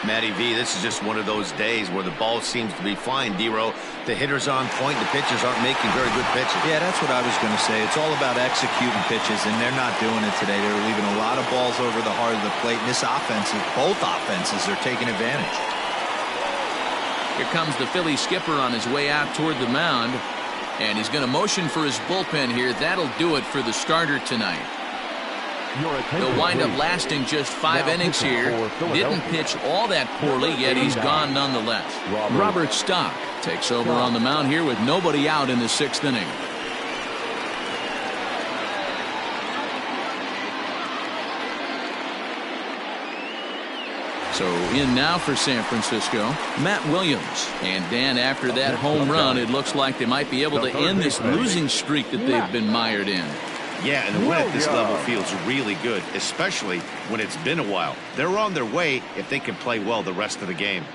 Matty V, this is just one of those days where the ball seems to be flying, D-Row. The hitter's on point. The pitchers aren't making very good pitches. Yeah, that's what I was going to say. It's all about executing pitches, and they're not doing it today. They're leaving a lot of balls over the heart of the plate, and this offense, both offenses are taking advantage. Here comes the Phillies skipper on his way out toward the mound, and he's going to motion for his bullpen here. That'll do it for the starter tonight. He'll wind up lasting just 5 innings here. Didn't pitch all that poorly, yet he's gone nonetheless. Robert Stock takes over on the mound here with nobody out in the 6th inning. So in now for San Francisco, Matt Williams. And Dan, after that home run, it looks like they might be able to end this losing streak that they've been mired in. Yeah, and the win at this level feels really good, especially when it's been a while. They're on their way if they can play well the rest of the game.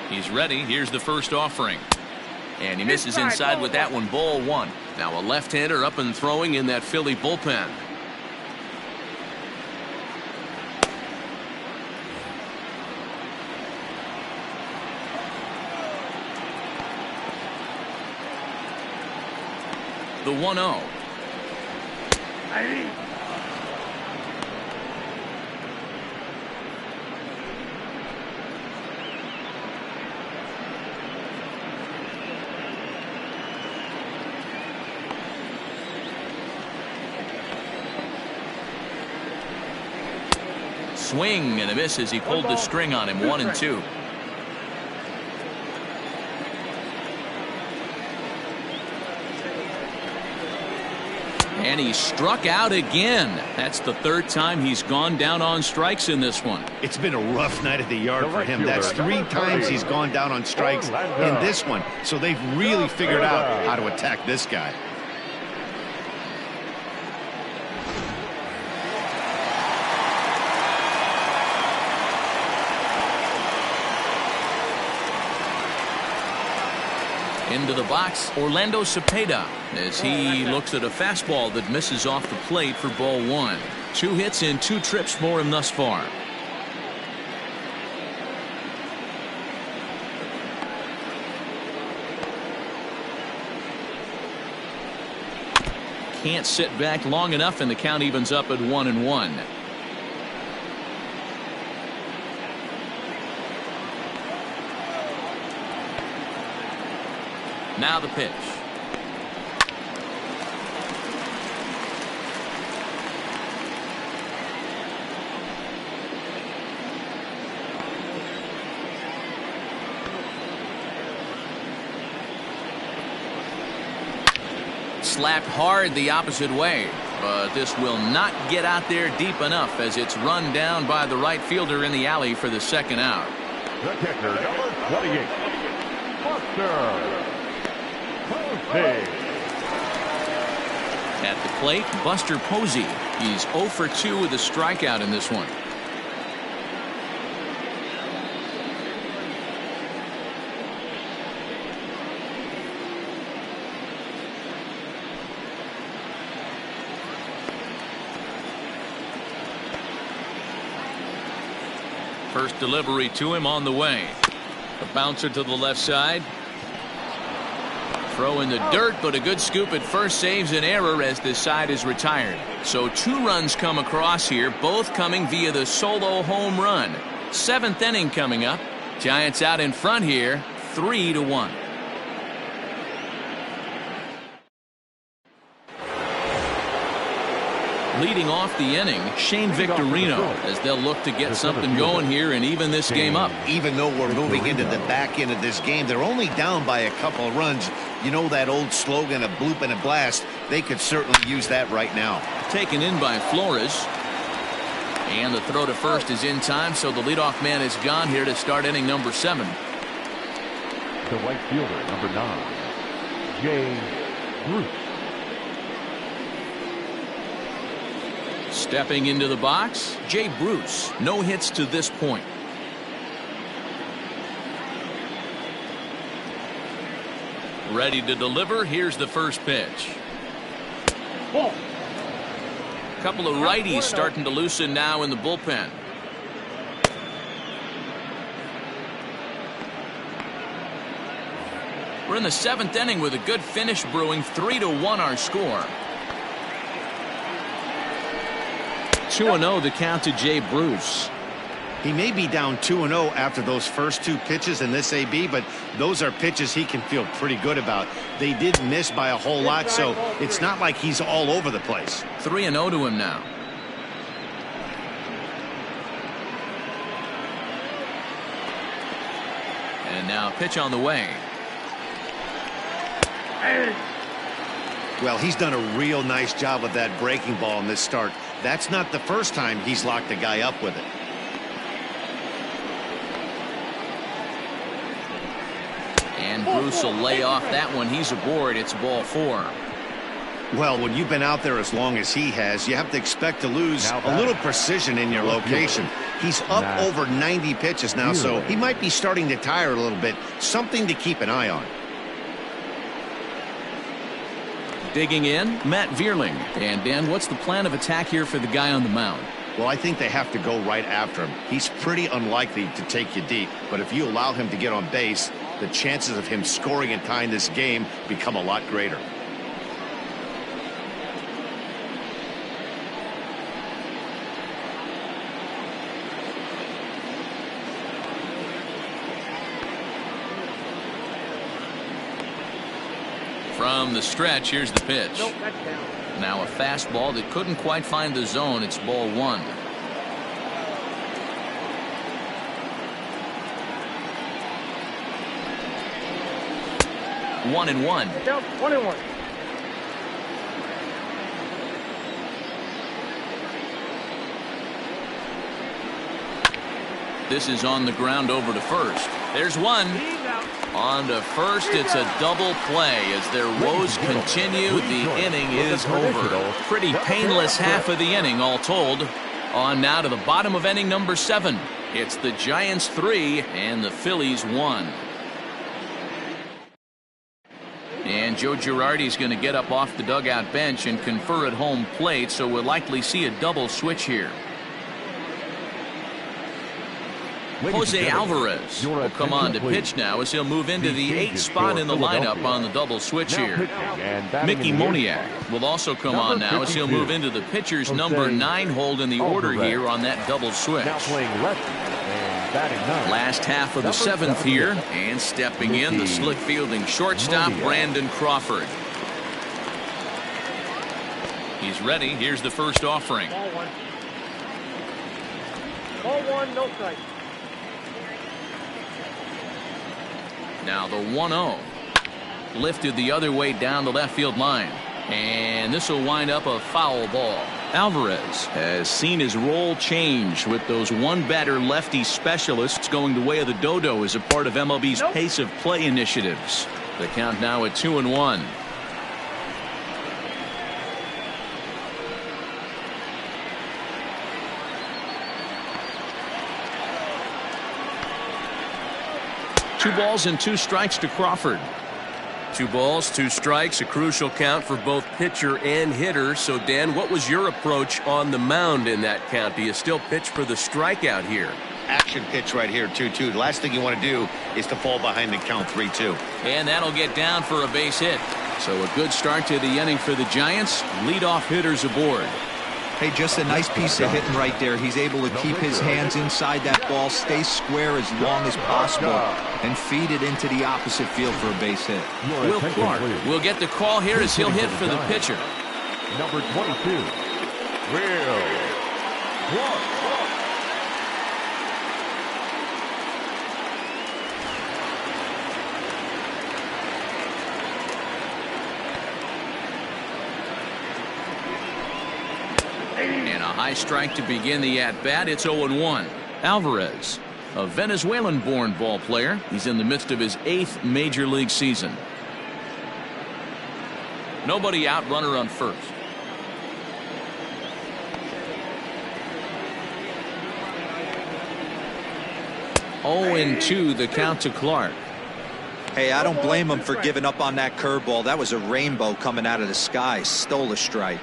He's ready. Here's the first offering. And he misses inside with that one. Ball 1. Now a left-hander up and throwing in that Philly bullpen. The 1-0. Swing and a miss as he pulled the string on him. 1-2. And he struck out again. That's the 3rd time he's gone down on strikes in this one. It's been a rough night at the yard for him. That's 3 times he's gone down on strikes in this one. So they've really figured out how to attack this guy. Into the box, Orlando Cepeda, as he looks at a fastball that misses off the plate for ball 1. 2 hits in 2 trips for him thus far. Can't sit back long enough, and the count evens up at 1-1. Now the pitch. Slapped hard the opposite way, but this will not get out there deep enough as it's run down by the right fielder in the alley for the 2nd out. The kicker, number 28, Buster. At the plate, Buster Posey. He's 0 for 2 with a strikeout in this one. First delivery to him on the way. A bouncer to the left side. Throw in the dirt, but a good scoop at first saves an error as this side is retired. So 2 runs come across here, both coming via the solo home run. 7th inning coming up. Giants out in front here, 3-1. Leading off the inning, Shane Victorino, as they'll look to get something going here and even this game up. Even though we're moving into the back end of this game, they're only down by a couple of runs. You know that old slogan, a bloop and a blast? They could certainly use that right now. Taken in by Flores. And the throw to first is in time, so the leadoff man is gone here to start inning number 7. The right fielder, number 9, Jay Bruce. Stepping into the box, Jay Bruce. No hits to this point. Ready to deliver. Here's the first pitch. A couple of righties starting to loosen now in the bullpen. We're in the 7th inning with a good finish brewing. 3-1 our score. 2-0 the count to Jay Bruce. He may be down 2-0 after those first 2 pitches in this AB, but those are pitches he can feel pretty good about. They did miss by a whole lot, so it's not like he's all over the place. 3-0 to him now. And now pitch on the way. Well, he's done a real nice job with that breaking ball in this start. That's not the first time he's locked a guy up with it. And Bruce will lay off that one. He's aboard. It's ball 4. Well, when you've been out there as long as he has, you have to expect to lose a little precision in your location. He's up over 90 pitches now, so he might be starting to tire a little bit. Something to keep an eye on. Digging in, Matt Vierling. And Dan, what's the plan of attack here for the guy on the mound? Well, I think they have to go right after him. He's pretty unlikely to take you deep, but if you allow him to get on base, the chances of him scoring and tying this game become a lot greater. From the stretch, here's the pitch. Now a fastball that couldn't quite find the zone. It's ball 1. One and one. 1-1. This is on the ground over to first. There's one. On to first, it's a double play as their woes continue. The inning is over. Pretty painless half of the inning all told. On now to the bottom of inning number 7. It's the Giants 3 and the Phillies 1. And Joe Girardi's going to get up off the dugout bench and confer at home plate, so we'll likely see a double switch here. Jose Alvarez will come on to pitch now as he'll move into the 8th spot in the lineup on the double switch here. Mickey Moniak will also come on now as he'll move into the pitcher's number 9 hold in the order here on that double switch. Last half of the 7th here, and stepping in the slick fielding shortstop Brandon Crawford. He's ready. Here's the first offering. Ball 1. Ball 1, no strike. Now the 1-0 lifted the other way down the left field line, and this will wind up a foul ball. Alvarez has seen his role change with those one-batter lefty specialists going the way of the dodo as a part of MLB's pace of play initiatives. The count now at 2-1. Two balls and 2 strikes to Crawford. 2 balls, 2 strikes, a crucial count for both pitcher and hitter. So, Dan, what was your approach on the mound in that count? Do you still pitch for the strikeout here? action pitch right here, 2-2. The last thing you want to do is to fall behind the count 3-2. And that'll get down for a base hit. So a good start to the inning for the Giants. Leadoff hitters aboard. Hey, just a nice piece of hitting right there. He's able to keep his hands inside that ball, stay square as long as possible, and feed it into the opposite field for a base hit. Will Clark will get the call here as he'll hit for the pitcher. Number 22, Will Clark. And a high strike to begin the at-bat. It's 0-1. Alvarez, a Venezuelan-born ball player. He's in the midst of his 8th major league season. Nobody out, runner on first. 0-2 the count to Clark. Hey, I don't blame him for giving up on that curveball. That was a rainbow coming out of the sky. Stole a strike.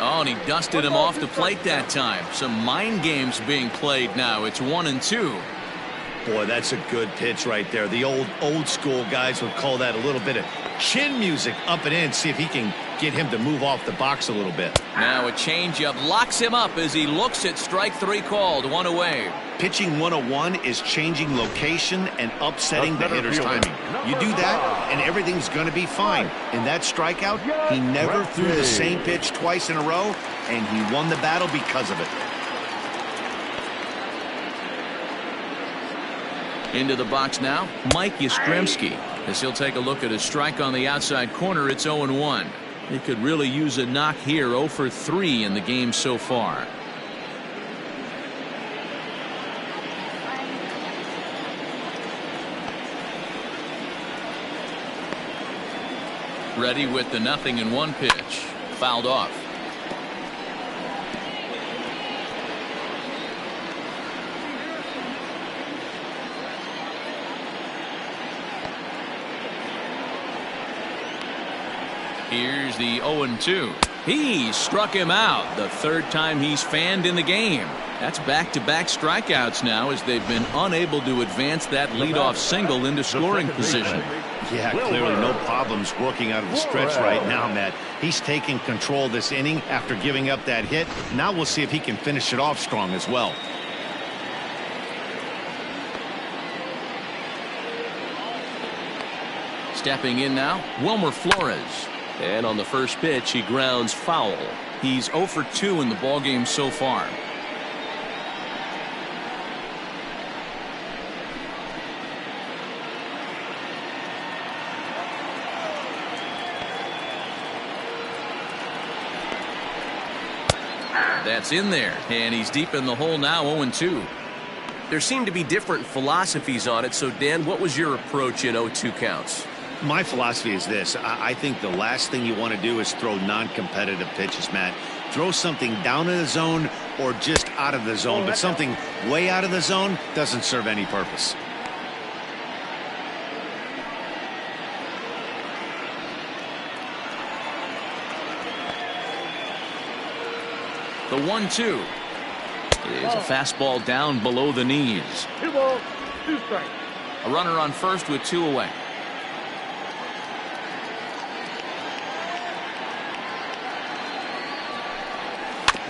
Oh, and he dusted him off the plate that time. Some mind games being played now. It's 1-2. Boy, that's a good pitch right there. The old school guys would call that a little bit of chin music up and in. See if he can get him to move off the box a little bit. Now a changeup locks him up as he looks at strike 3 called. 1 away. Pitching 101 is changing location and upsetting the hitter's timing. You do that, and everything's going to be fine. In that strikeout, he never threw the same pitch twice in a row, and he won the battle because of it. Into the box now, Mike Yastrzemski, as he'll take a look at a strike on the outside corner. It's 0-1. He could really use a knock here. 0 for 3 in the game so far. Ready with the 0-1 pitch. Fouled off. Here's the 0-2. He struck him out. The 3rd time he's fanned in the game. That's back-to-back strikeouts now as they've been unable to advance that leadoff single into scoring position. Yeah, clearly no problems working out of the stretch right now, Matt. He's taking control of this inning after giving up that hit. Now we'll see if he can finish it off strong as well. Stepping in now, Wilmer Flores. And on the first pitch, he grounds foul. He's 0 for 2 in the ballgame so far. That's in there, and he's deep in the hole now. 0-2. There seem to be different philosophies on it. So, Dan, what was your approach in 0-2 counts? My philosophy is this. I think the last thing you want to do is throw non-competitive pitches, Matt. Throw something down in the zone or just out of the zone, but something way out of the zone doesn't serve any purpose. The 1-2 is a fastball down below the knees. 2 balls, 2 strikes. A runner on first with 2 away.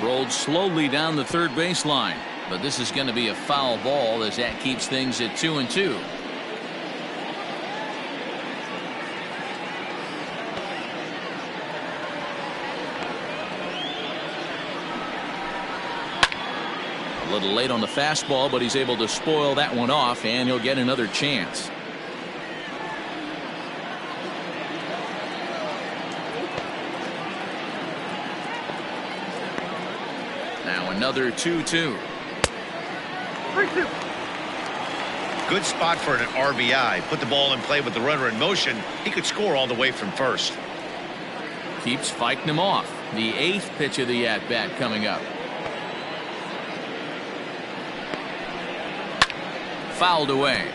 Rolled slowly down the third baseline, but this is going to be a foul ball as that keeps things at 2-2. A little late on the fastball, but he's able to spoil that one off, and he'll get another chance. Now another 2-2. 3-2. Good spot for an RBI. Put the ball in play with the runner in motion. He could score all the way from first. Keeps fighting him off. The 8th pitch of the at-bat coming up. Fouled away.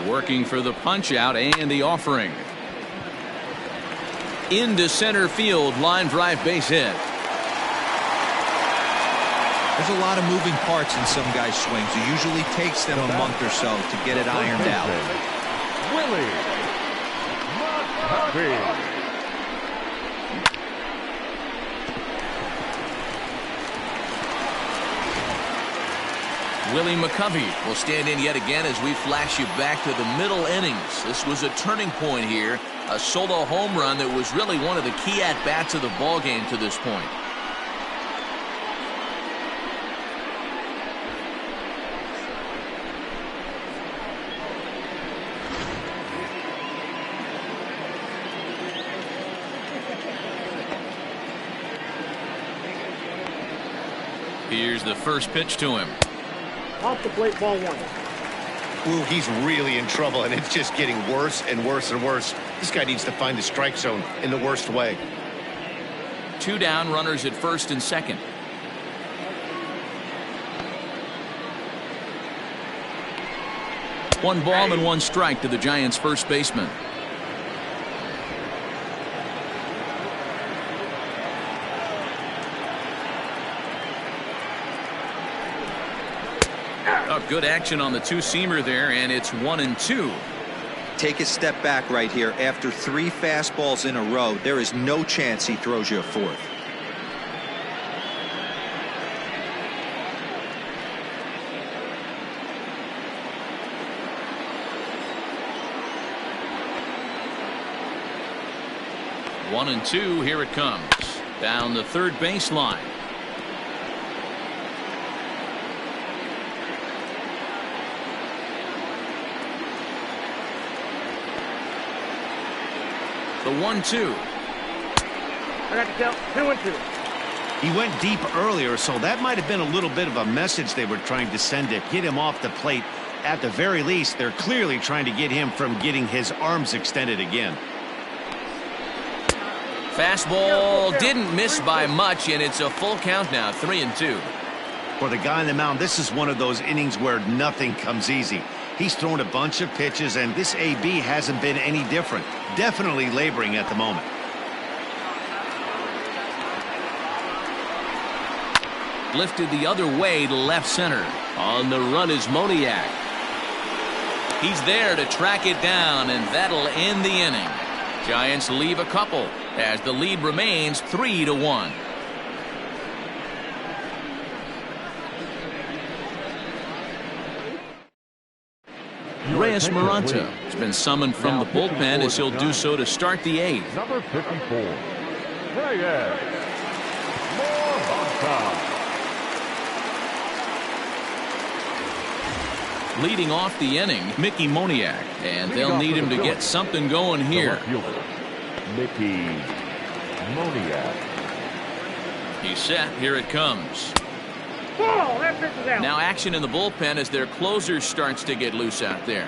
Working for the punch out and the offering. Into center field, line drive base hit. There's a lot of moving parts in some guys' swings. It usually takes them a month or so to get it ironed out. Willie McCovey. Willie McCovey will stand in yet again as we flash you back to the middle innings. This was a turning point here. A solo home run that was really one of the key at-bats of the ballgame to this point. Here's the first pitch to him. Off the plate, ball one. Ooh, he's really in trouble, and it's just getting worse and worse and worse. This guy needs to find the strike zone in the worst way. 2 down, runners at first and second. One ball and 1 strike to the Giants' first baseman. Good action on the two-seamer there, and it's 1-2. Take a step back right here. After 3 fastballs in a row, there is no chance he throws you a 4th. One and two, here it comes. Down the third baseline. The 1-2. I got to count 2-2. He went deep earlier, so that might have been a little bit of a message they were trying to send to get him off the plate. At the very least, they're clearly trying to get him from getting his arms extended again. Fastball didn't miss by much, and it's a full count now, 3-2. For the guy on the mound, this is one of those innings where nothing comes easy. He's thrown a bunch of pitches, and this AB hasn't been any different. Definitely laboring at the moment. Lifted the other way to left center. On the run is Moniak. He's there to track it down, and that'll end the inning. Giants leave a couple as the lead remains 3-1. Reyes Maranta has been summoned from the bullpen as he'll do so to start the 8th. Number 54, Reyes Maranta. Leading off the inning, Mickey Moniak, and they'll need him to get something going here. Mickey Moniak. He's set. Here it comes. Ball, that pitch is out. Now action in the bullpen as their closer starts to get loose out there.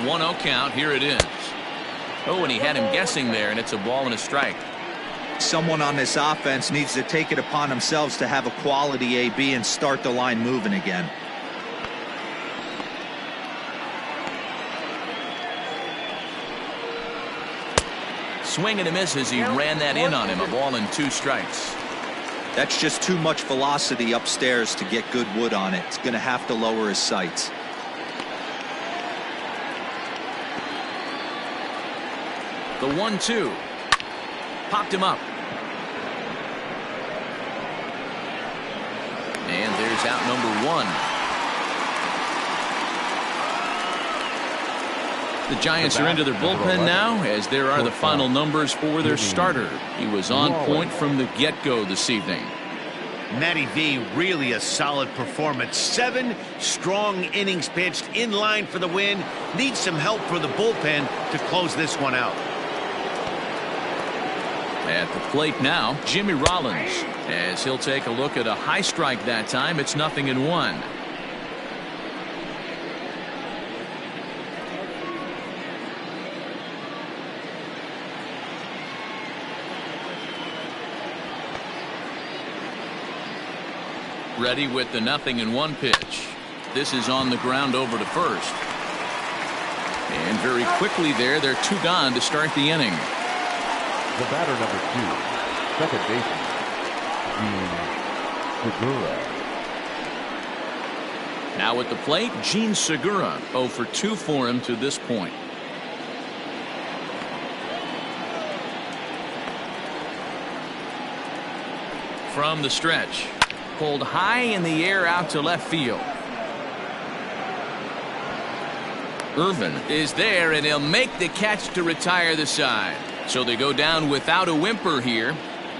One 0 count. Here it is. Oh, and he had him guessing there, and it's a ball and a strike. Someone on this offense needs to take it upon themselves to have a quality AB and start the line moving again. Swing and a miss as he ran that in on him. A ball and 2 strikes. That's just too much velocity upstairs to get good wood on it. It's going to have to lower his sights. The 1-2. Popped him up. And there's out number 1. The Giants are into their bullpen now, as there are the final numbers for their starter. He was on point from the get-go this evening. Matty V, really a solid performance. 7 strong innings pitched, in line for the win. Needs some help for the bullpen to close this one out. At the plate now, Jimmy Rollins, as he'll take a look at a high strike that time. It's 0-1. Ready with the 0-1 pitch. This is on the ground over to first. And very quickly there, they're 2 gone to start the inning. The batter, number 2, second baseman, Gene Segura. Now at the plate, Gene Segura, 0 for 2 for him to this point. From the stretch, pulled high in the air out to left field. Irvin is there, and he'll make the catch to retire the side. So they go down without a whimper here.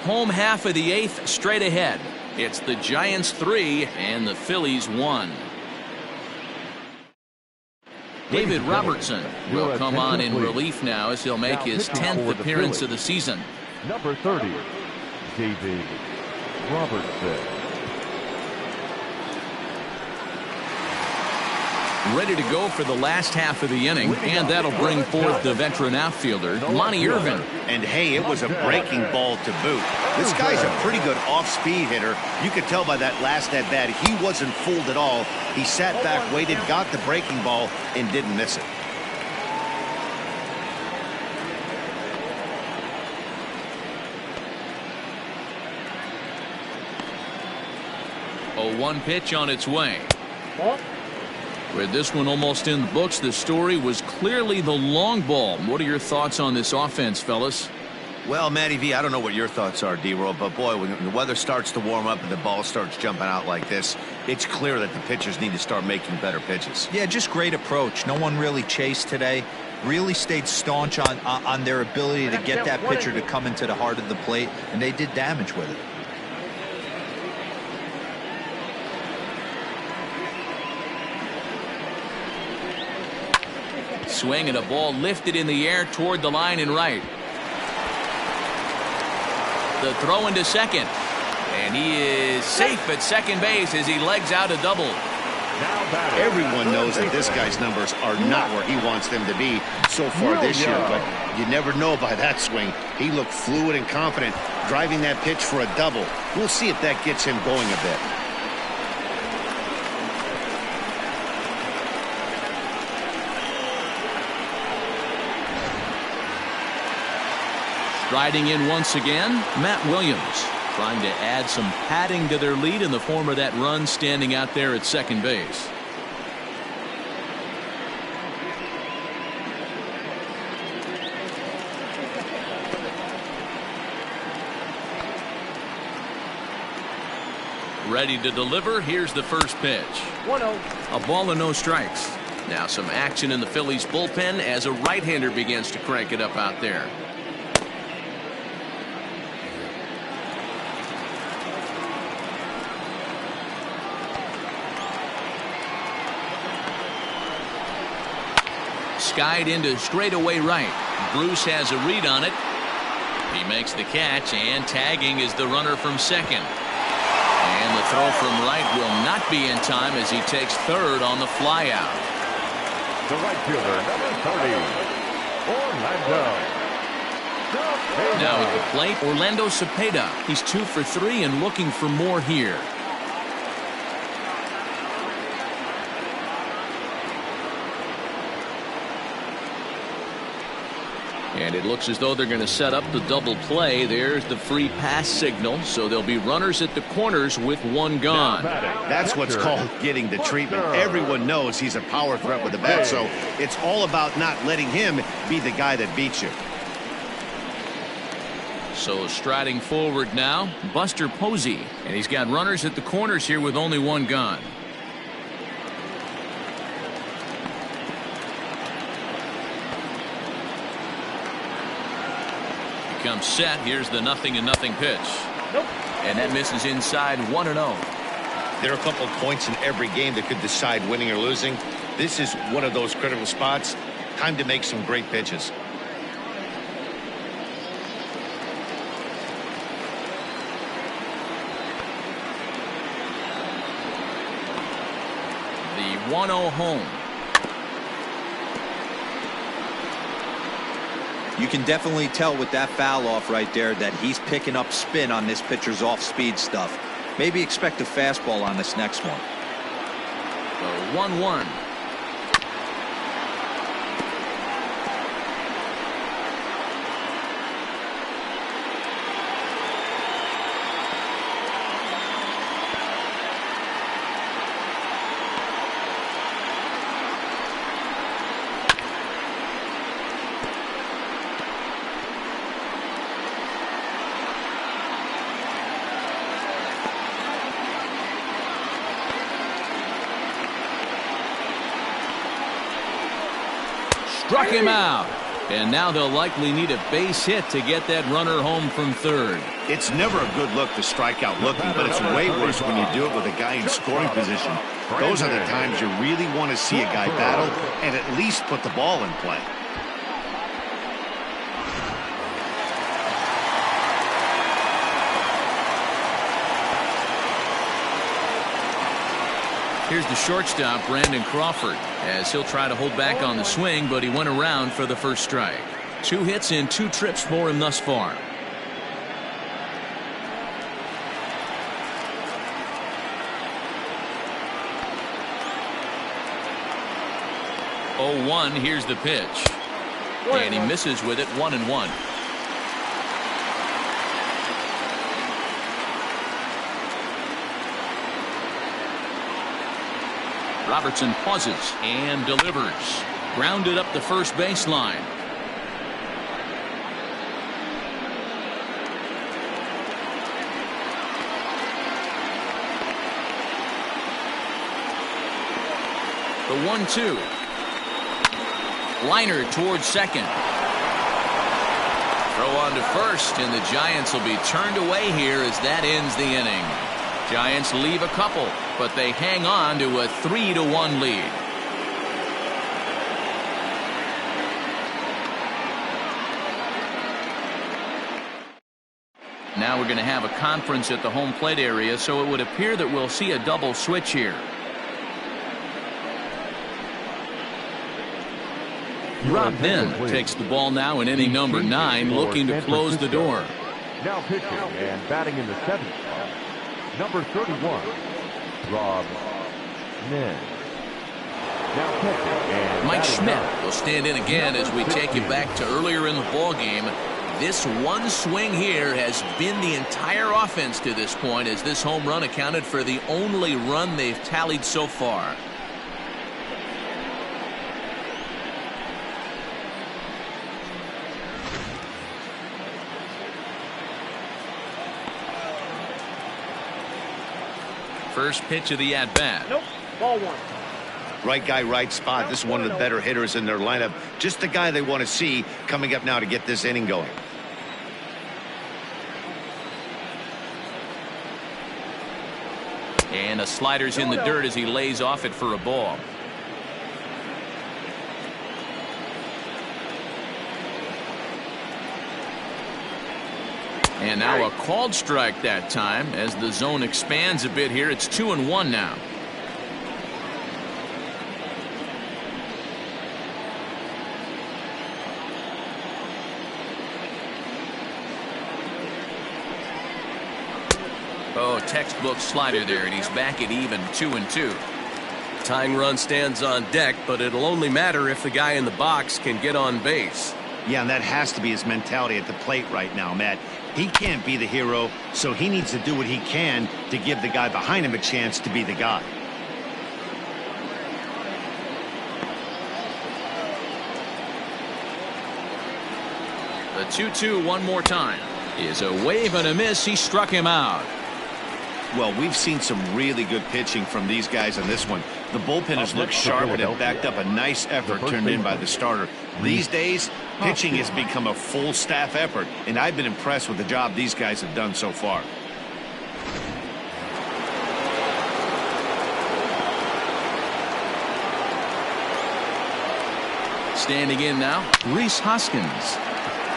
Home half of the 8th straight ahead. It's the Giants 3 and the Phillies 1. David Robertson will come on in relief now as he'll make his 10th appearance of the season. Number 30, David Robertson. Ready to go for the last half of the inning, and that'll bring forth the veteran outfielder, Monty Irvin. And hey, it was a breaking ball to boot. This guy's a pretty good off-speed hitter. You could tell by that last at-bat, he wasn't fooled at all. He sat back, waited, got the breaking ball, and didn't miss it. A 1 pitch on its way. With this one almost in the books, the story was clearly the long ball. What are your thoughts on this offense, fellas? Well, Matty V, I don't know what your thoughts are, D-Roll, but boy, when the weather starts to warm up and the ball starts jumping out like this, it's clear that the pitchers need to start making better pitches. Yeah, just great approach. No one really chased today. Really stayed staunch on their ability to get that pitcher to come into the heart of the plate, and they did damage with it. Swing and a ball lifted in the air toward the line and right. The throw into second. And he is safe at second base as he legs out a double. Everyone knows that this guy's numbers are not where he wants them to be so far this year, but you never know by that swing. He looked fluid and confident, driving that pitch for a double. We'll see if that gets him going a bit. Riding in once again, Matt Williams, trying to add some padding to their lead in the form of that run standing out there at second base. Ready to deliver. Here's the first pitch. 1-0. A ball and no strikes. Now some action in the Phillies bullpen as a right-hander begins to crank it up out there. Skied into straightaway right. Bruce has a read on it. He makes the catch, and tagging is the runner from second. And the throw from right will not be in time as he takes third on the flyout. The right fielder, number 30, Orlando. Now at the plate, Orlando Cepeda. He's 2 for 3 and looking for more here. And it looks as though they're going to set up the double play. There's the free pass signal. So there'll be runners at the corners with 1 gone. That's what's called getting the treatment. Everyone knows he's a power threat with the bat, so it's all about not letting him be the guy that beats you. So striding forward now, Buster Posey. And he's got runners at the corners here with only 1 gone. Comes set. Here's the 0-0 pitch. Nope. And that misses inside 1-0. There are a couple of points in every game that could decide winning or losing. This is one of those critical spots. Time to make some great pitches. The 1-0 home. You can definitely tell with that foul off right there that he's picking up spin on this pitcher's off-speed stuff. Maybe expect a fastball on this next one. The 1-1. Struck him out. And now they'll likely need a base hit to get that runner home from third. It's never a good look to strike out looking, but it's way worse when you do it with a guy in scoring position. Those are the times you really want to see a guy battle and at least put the ball in play. Here's the shortstop, Brandon Crawford, as he'll try to hold back on the swing, but he went around for the first strike. 2 hits in 2 trips for him thus far. Oh, 1, here's the pitch. And he misses with it, 1-1. Robertson pauses and delivers. Grounded up the first baseline. The 1-2. Liner towards second. Throw on to first, and the Giants will be turned away here as that ends the inning. Giants leave a couple, but they hang on to a 3-1 lead. Now we're going to have a conference at the home plate area, so it would appear that we'll see a double switch here. Rob Ben takes the ball now in inning number 9, looking to close the door. Now pitching and batting in the 7th spot, number 31, Rob Ben. Now pitching and Mike Schmidt will stand in again as we take you back to earlier in the ball game. This one swing here has been the entire offense to this point, as this home run accounted for the only run they've tallied so far. First pitch of the at-bat. Nope. Ball 1. Right guy, right spot. This is one of the better hitters in their lineup. Just the guy they want to see coming up now to get this inning going. And a slider's in the dirt as he lays off it for a ball. And now a called strike that time as the zone expands a bit here. It's 2-1 now. Oh, textbook slider there, and he's back at even 2-2. Tying run stands on deck, but it'll only matter if the guy in the box can get on base. Yeah, and that has to be his mentality at the plate right now, Matt. He can't be the hero, so he needs to do what he can to give the guy behind him a chance to be the guy. The 2-2 one more time is a wave and a miss. He struck him out. Well, we've seen some really good pitching from these guys on this one. The bullpen has looked sharp and have backed up a nice effort turned in by the starter. These days, pitching has become a full staff effort, and I've been impressed with the job these guys have done so far. Standing in now, Rhys Hoskins.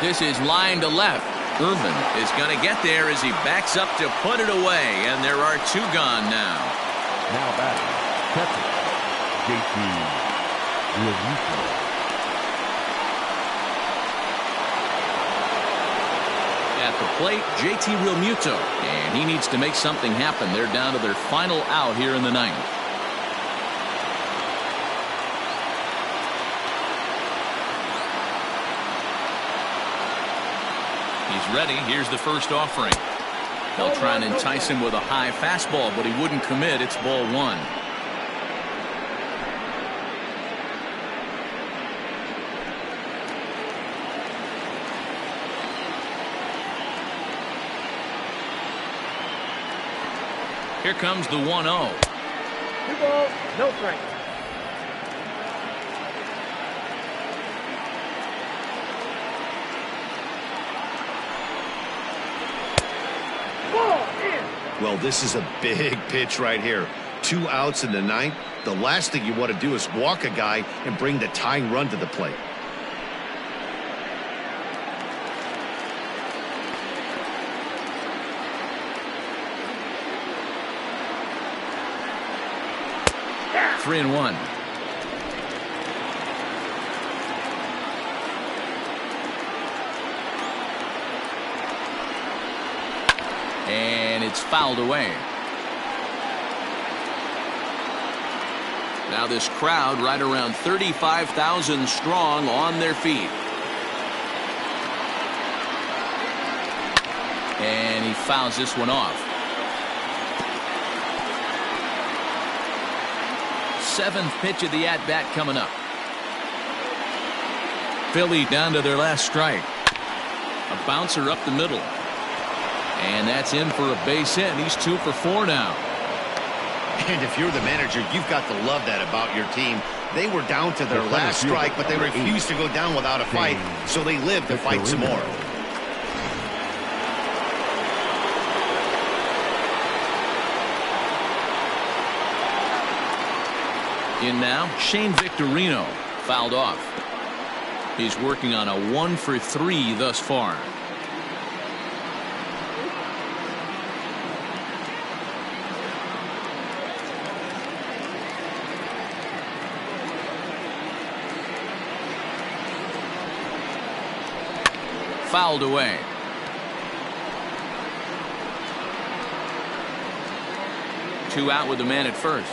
This is line to left. Irvin is going to get there as he backs up to put it away, and there are 2 gone now. now batting, catcher, JT At the plate, JT Realmuto. And he needs to make something happen. They're down to their final out here in the ninth. He's ready. Here's the first offering. They'll try and entice him with a high fastball, but he wouldn't commit. It's ball one. Here comes the 1-0. 2 balls, no strikes. Well, this is a big pitch right here. 2 outs in the ninth. The last thing you want to do is walk a guy and bring the tying run to the plate. Yeah. 3-1. And it's fouled away. Now this crowd right around 35,000 strong on their feet. And he fouls this one off. 7th pitch of the at-bat coming up. Philly down to their last strike. A bouncer up the middle. And that's in for a base hit. He's 2 for 4 now. And if you're the manager, you've got to love that about your team. They were down to their last strike, but they refused to go down without a fight, so they lived to fight some more. In now, Shane Victorino, fouled off. He's working on a 1 for 3 thus far. Fouled away. Two out with the man at first.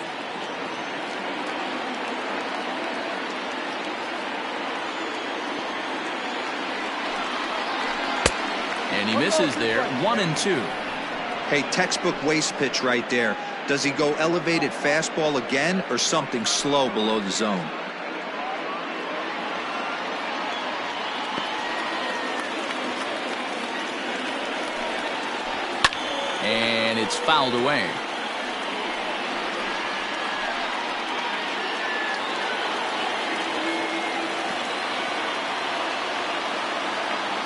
And he misses there. 1-2. Hey, textbook waste pitch right there. Does he go elevated fastball again or something slow below the zone? And it's fouled away.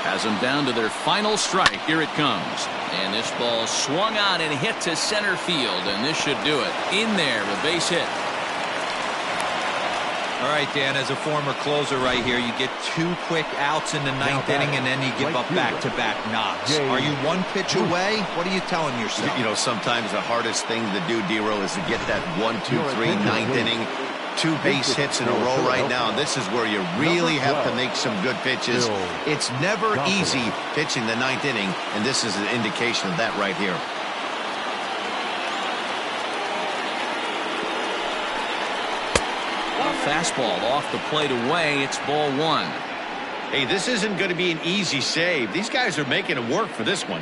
Has them down to their final strike. Here it comes. And this ball swung on and hit to center field. And this should do it. In there, a base hit. All right, Dan, as a former closer right here, you get 2 quick outs in the ninth inning, and then you give up back-to-back knocks. Are you 1 pitch away? What are you telling yourself? You know, sometimes the hardest thing to do, D-Row, is to get that 1, 2, 3 ninth inning. 2 base hits in a row right now. This is where you really have to make some good pitches. It's never easy pitching the ninth inning, and this is an indication of that right here. Fastball off the plate away. It's ball 1. Hey, this isn't going to be an easy save. These guys are making it work for this one.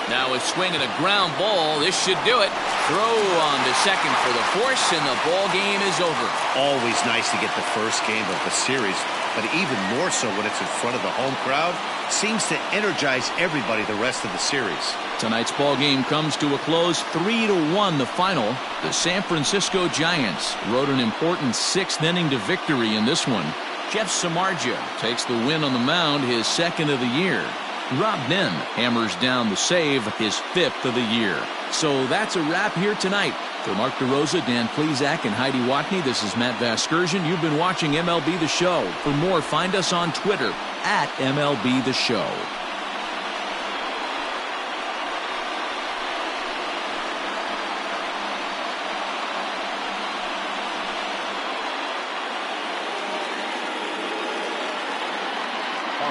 Now a swing and a ground ball. This should do it. Throw on to second for the force, and the ball game is over. Always nice to get the first game of the series, but even more so when it's in front of the home crowd. Seems to energize everybody the rest of the series. Tonight's ball game comes to a close. 3-1 the final. The San Francisco Giants rode an important 6th inning to victory in this one. Jeff Samardzija takes the win on the mound, his 2nd of the year. Rob Nen hammers down the save, his 5th of the year. So that's a wrap here tonight. For Mark DeRosa, Dan Plesac, and Heidi Watney, this is Matt Vasgersian. You've been watching MLB The Show. For more, find us on Twitter at MLB The Show.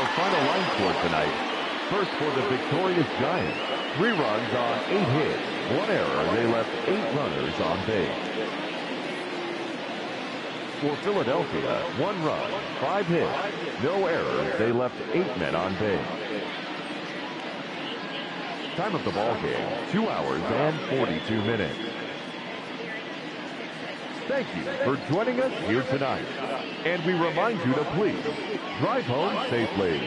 our final line score tonight. First for the victorious Giants. 3 runs on 8 hits. 1 error. They left 8 runners on base. For Philadelphia, 1 run, 5 hits, no errors. They left 8 men on base. Time of the ball game, 2 hours and 42 minutes. Thank you for joining us here tonight. And we remind you to please drive home safely.